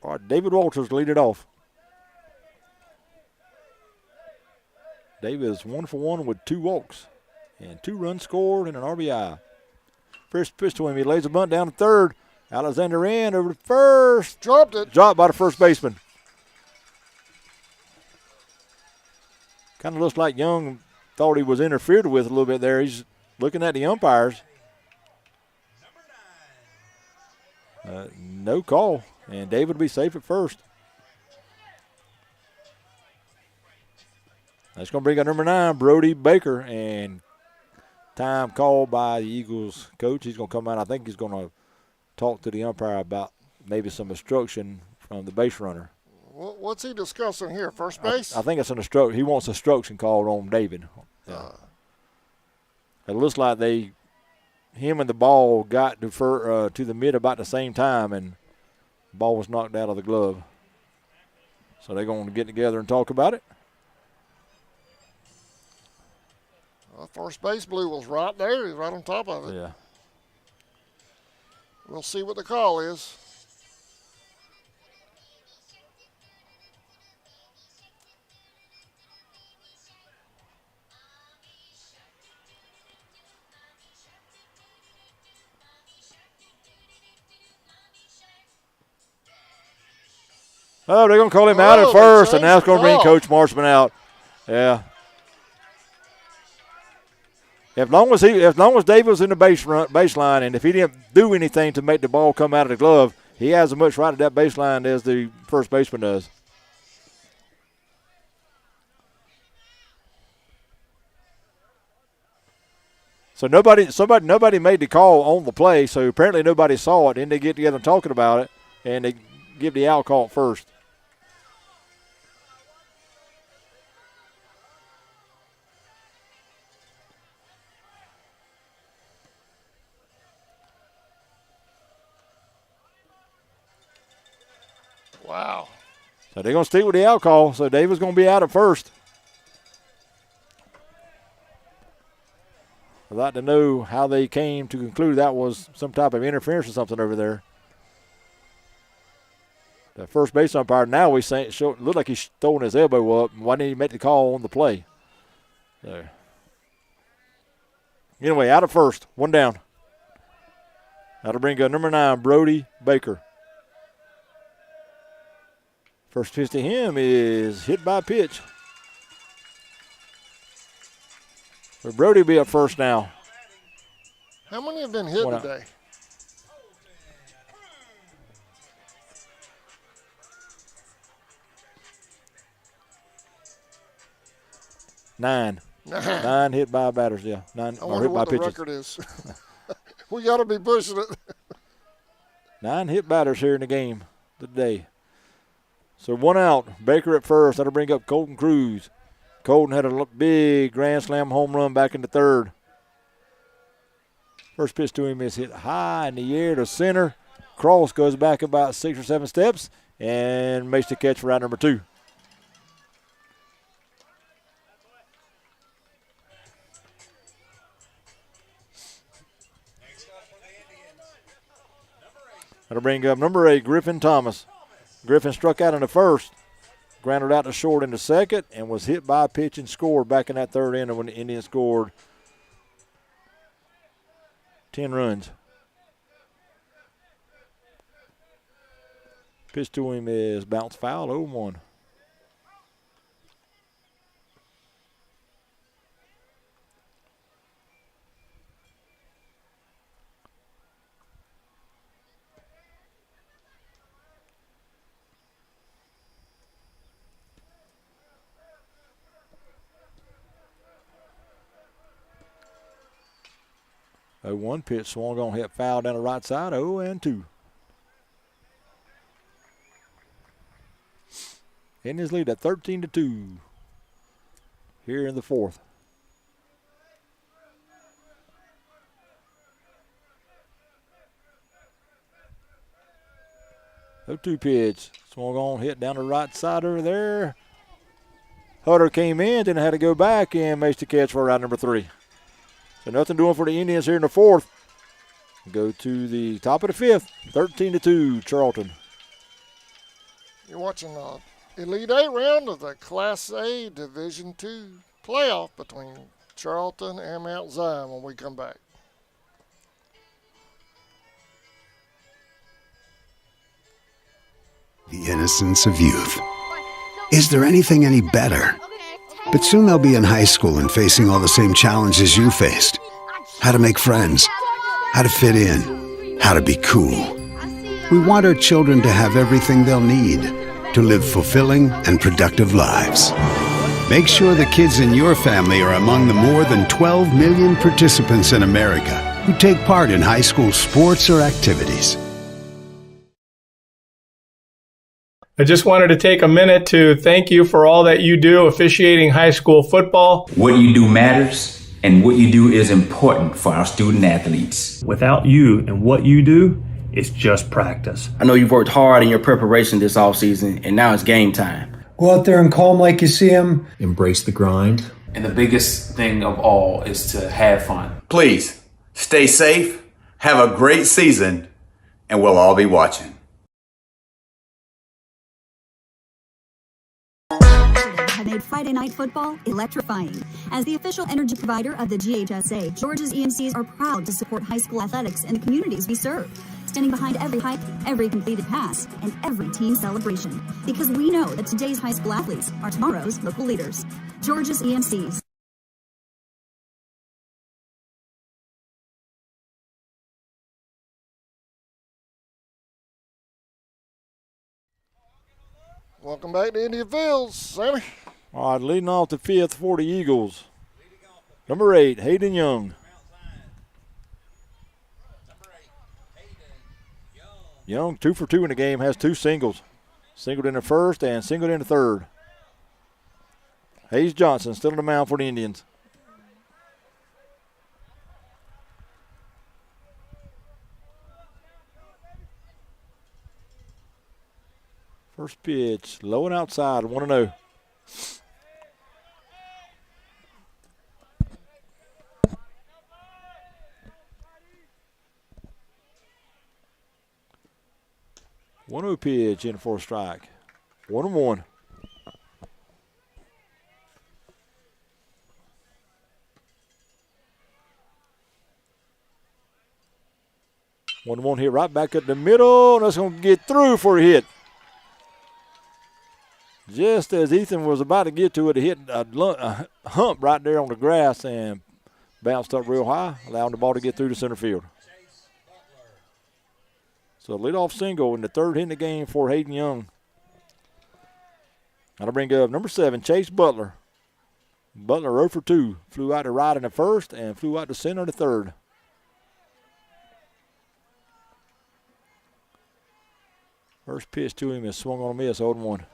All right, David Walters lead it off. David is 1 for 1 with 2 walks and 2 runs scored and an RBI. First pitch to him, he lays a bunt down to third. Alexander in over to first. Dropped it. Dropped by the first baseman. Kind of looks like Young thought he was interfered with a little bit there. He's looking at the umpires. No call, and David will be safe at first. That's going to bring up number 9, Brody Baker, and time called by the Eagles coach. He's going to come out. I think he's going to talk to the umpire about maybe some obstruction from the base runner. What's he discussing here? First base? I think it's an obstruction. He wants obstruction called on David. It looks like him and the ball got to the mid about the same time, and the ball was knocked out of the glove. So they're going to get together and talk about it. First base blue was right there. He's right on top of it. Yeah. We'll see what the call is. Oh, they're going to call him out at first, and now it's going to bring Coach Marshman out. Yeah. As long as David was in the baseline, and if he didn't do anything to make the ball come out of the glove, he has as much right at that baseline as the first baseman does. So nobody made the call on the play, so apparently nobody saw it. Then they get together and talking about it, and they give the out call first. Wow. So they're going to stick with the out call. So David's going to be out at first. I'd like to know how they came to conclude that was some type of interference or something over there. The first base umpire now we say looked like he's throwing his elbow up. Why didn't he make the call on the play? So, anyway, out at first, one down. That'll bring number 9, Brody Baker. First pitch to him is hit by pitch. So Brody will be up first now. How many have been hit today? Nine hit by batters, yeah. 9 I or wonder hit by what the pitches. record is. We got to be pushing it. 9 hit batters here in the game today. So one out. Baker at first. That'll bring up Colton Cruz. Colton had a big grand slam home run back in the third. First pitch to him is hit high in the air to center. Cross goes back about 6 or 7 steps and makes the catch for out number 2. That'll bring up number 8, Griffin Thomas. Griffin struck out in the first, grounded out to short in the second, and was hit by a pitch and scored back in that third inning when the Indians scored 10 runs. Pitch to him is bounce foul, 0-1. A 1 pitch swung on, hit foul down the right side, 0-2. Indians lead at 13-2 here in the fourth. 0-2 pitch. Swung on, hit down the right side over there. Hutter came in, then had to go back and makes the catch for round number 3. So nothing doing for the Indians here in the fourth. Go to the top of the fifth, 13-2, Charlton. You're watching the Elite 8 round of the Class A Division II playoff between Charlton and Mount Zion when we come back. The innocence of youth. Is there anything any better? But soon they'll be in high school and facing all the same challenges you faced. How to make friends, how to fit in, how to be cool. We want our children to have everything they'll need to live fulfilling and productive lives. Make sure the kids in your family are among the more than 12 million participants in America who take part in high school sports or activities. I just wanted to take a minute to thank you for all that you do officiating high school football. What you do matters, and what you do is important for our student athletes. Without you and what you do, it's just practice. I know you've worked hard in your preparation this offseason, and now it's game time. Go out there and call them like you see them. Embrace the grind, And the biggest thing of all is to have fun. Please stay safe, have a great season, and we'll all be watching. Have made Friday Night Football electrifying. As the official energy provider of the GHSA, Georgia's EMCs are proud to support high school athletics in the communities we serve, standing behind every hike, every completed pass, and every team celebration. Because we know that today's high school athletes are tomorrow's local leaders. Georgia's EMCs. Welcome back to Indian Fields, Sammy. All right, leading off the fifth for the Eagles. Number 8, Hayden Young. Young, 2 for 2 in the game, has 2 singles. Singled in the first and singled in the third. Hayes Johnson still on the mound for the Indians. First pitch, low and outside, 1-0. One-oh pitch in for a strike. 1-1. One hit right back at the middle, and that's going to get through for a hit. Just as Ethan was about to get to it, it hit a hump right there on the grass and bounced up real high, allowing the ball to get through to center field. So leadoff single in the third hit in the game for Hayden Young. That'll bring up number 7, Chase Butler. Butler 0 for 2. Flew out to right in the first and flew out to center in the third. First pitch to him is swung on a miss, 0-1.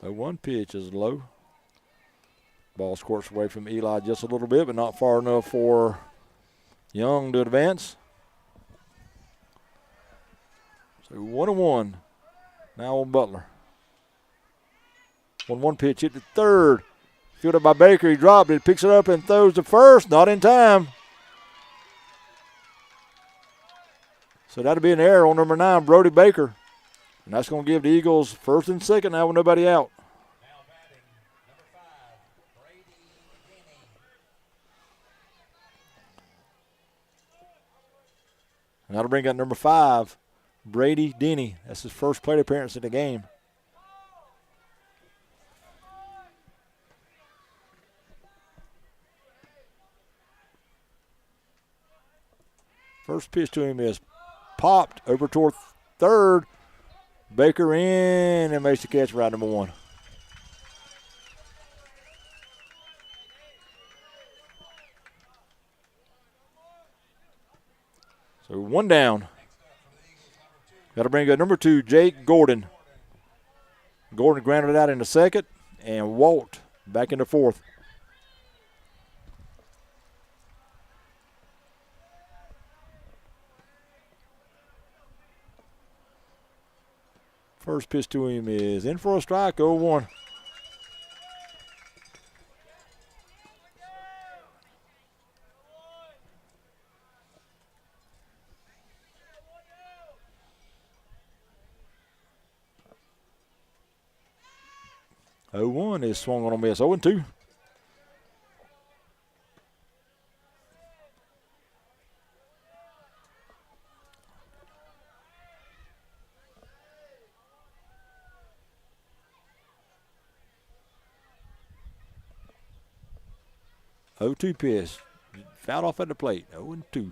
The one pitch is low. Ball squirts away from Eli just a little bit, but not far enough for Young to advance. So 1-1 now on Butler. 1-1 pitch hit to third. Fielded by Baker. He dropped it, picks it up and throws to first. Not in time. So that'll be an error on number 9, Brody Baker. And that's going to give the Eagles first and second now with nobody out. And that'll bring up number 5, Brady Denny. That's his first plate appearance in the game. First pitch to him is popped over toward third. Baker in and makes the catch right number 1. So 1 down. Got to bring up number 2, Jake Gordon. Gordon grounded out in the second and walked back in the fourth. First pitch to him is in for a strike, 0-1. Is swung on a miss, 0-2. Oh-2 pitch. Fouled off at the plate. 0-2.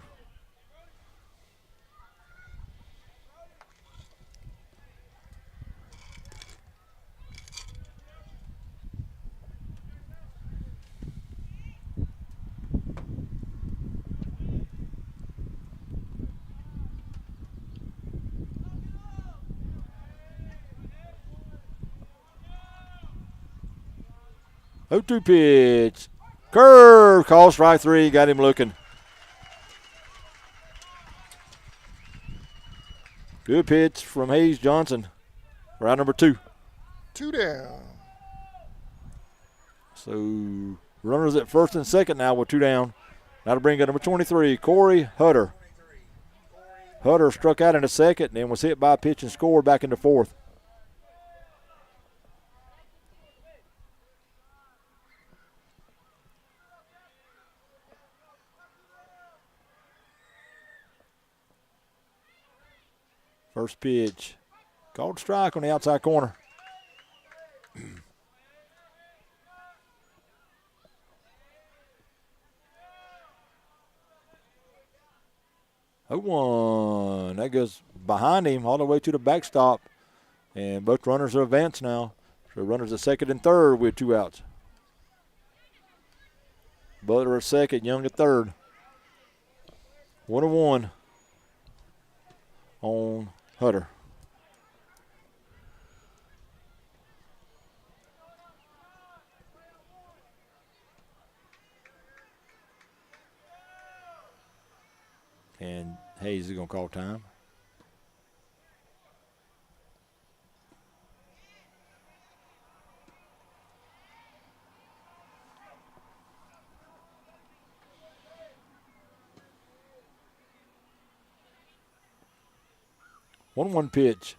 Oh-2 pitch. Curve. Call strike 3. Got him looking. Good pitch from Hayes Johnson. Round number 2. 2 down. So runners at first and second now with 2 down. Now to bring up number 23, Corey Hutter. Hutter struck out in the second and then was hit by a pitch and scored back in the 4th. First pitch. Called strike on the outside corner. 0-1. That goes behind him all the way to the backstop. And both runners are advanced now. So runners at second and third with 2 outs. Butler at second, Young at third. 1-1 on Hutter. And Hayes is going to call time. One pitch.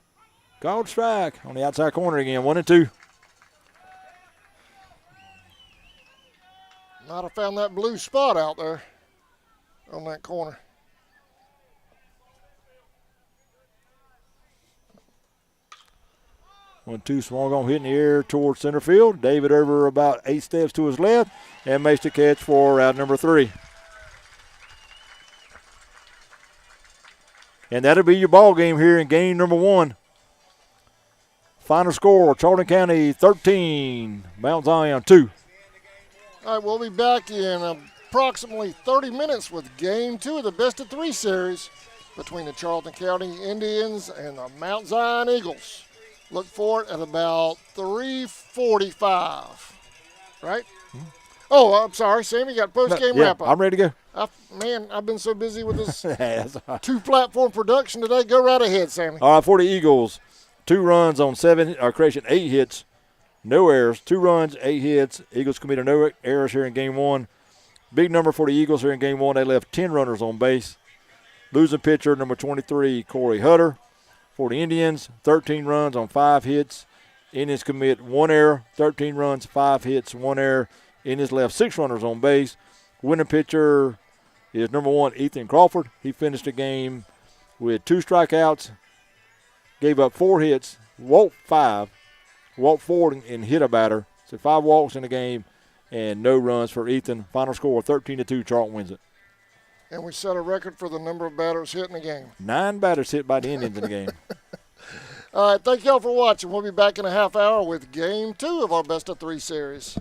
Called strike on the outside corner again. 1-2. Might have found that blue spot out there on that corner. One-two, Small gonna hit in the air towards center field. David over about 8 steps to his left and makes the catch for out number 3. And that'll be your ball game here in game number 1. Final score, Charlton County 13, Mount Zion 2. All right, we'll be back in approximately 30 minutes with game 2 of the best-of-3 series between the Charlton County Indians and the Mount Zion Eagles. Look for it at about 3:45, right? Mm-hmm. Oh, I'm sorry, Sammy, got post-game wrap-up. I'm ready to go. I've been so busy with this 2-platform production today. Go right ahead, Sammy. All right, for the Eagles, 2 runs on 8 hits, no errors. 2 runs, 8 hits. Eagles committed no errors here in game 1. Big number for the Eagles here in game 1. They left 10 runners on base. Losing pitcher, number 23, Corey Hutter. For the Indians, 13 runs on 5 hits. Indians commit 1 error, 13 runs, 5 hits, 1 error. Indians left 6 runners on base. Winning pitcher is number 1, Ethan Crawford. He finished the game with 2 strikeouts, gave up 4 hits, walked 5, walked 4 and hit a batter. So 5 walks in the game and no runs for Ethan. Final score 13-2. Charlton wins it. And we set a record for the number of batters hit in the game. 9 batters hit by the Indians in the game. All right, thank y'all for watching. We'll be back in a half hour with game 2 of our best-of-3 series.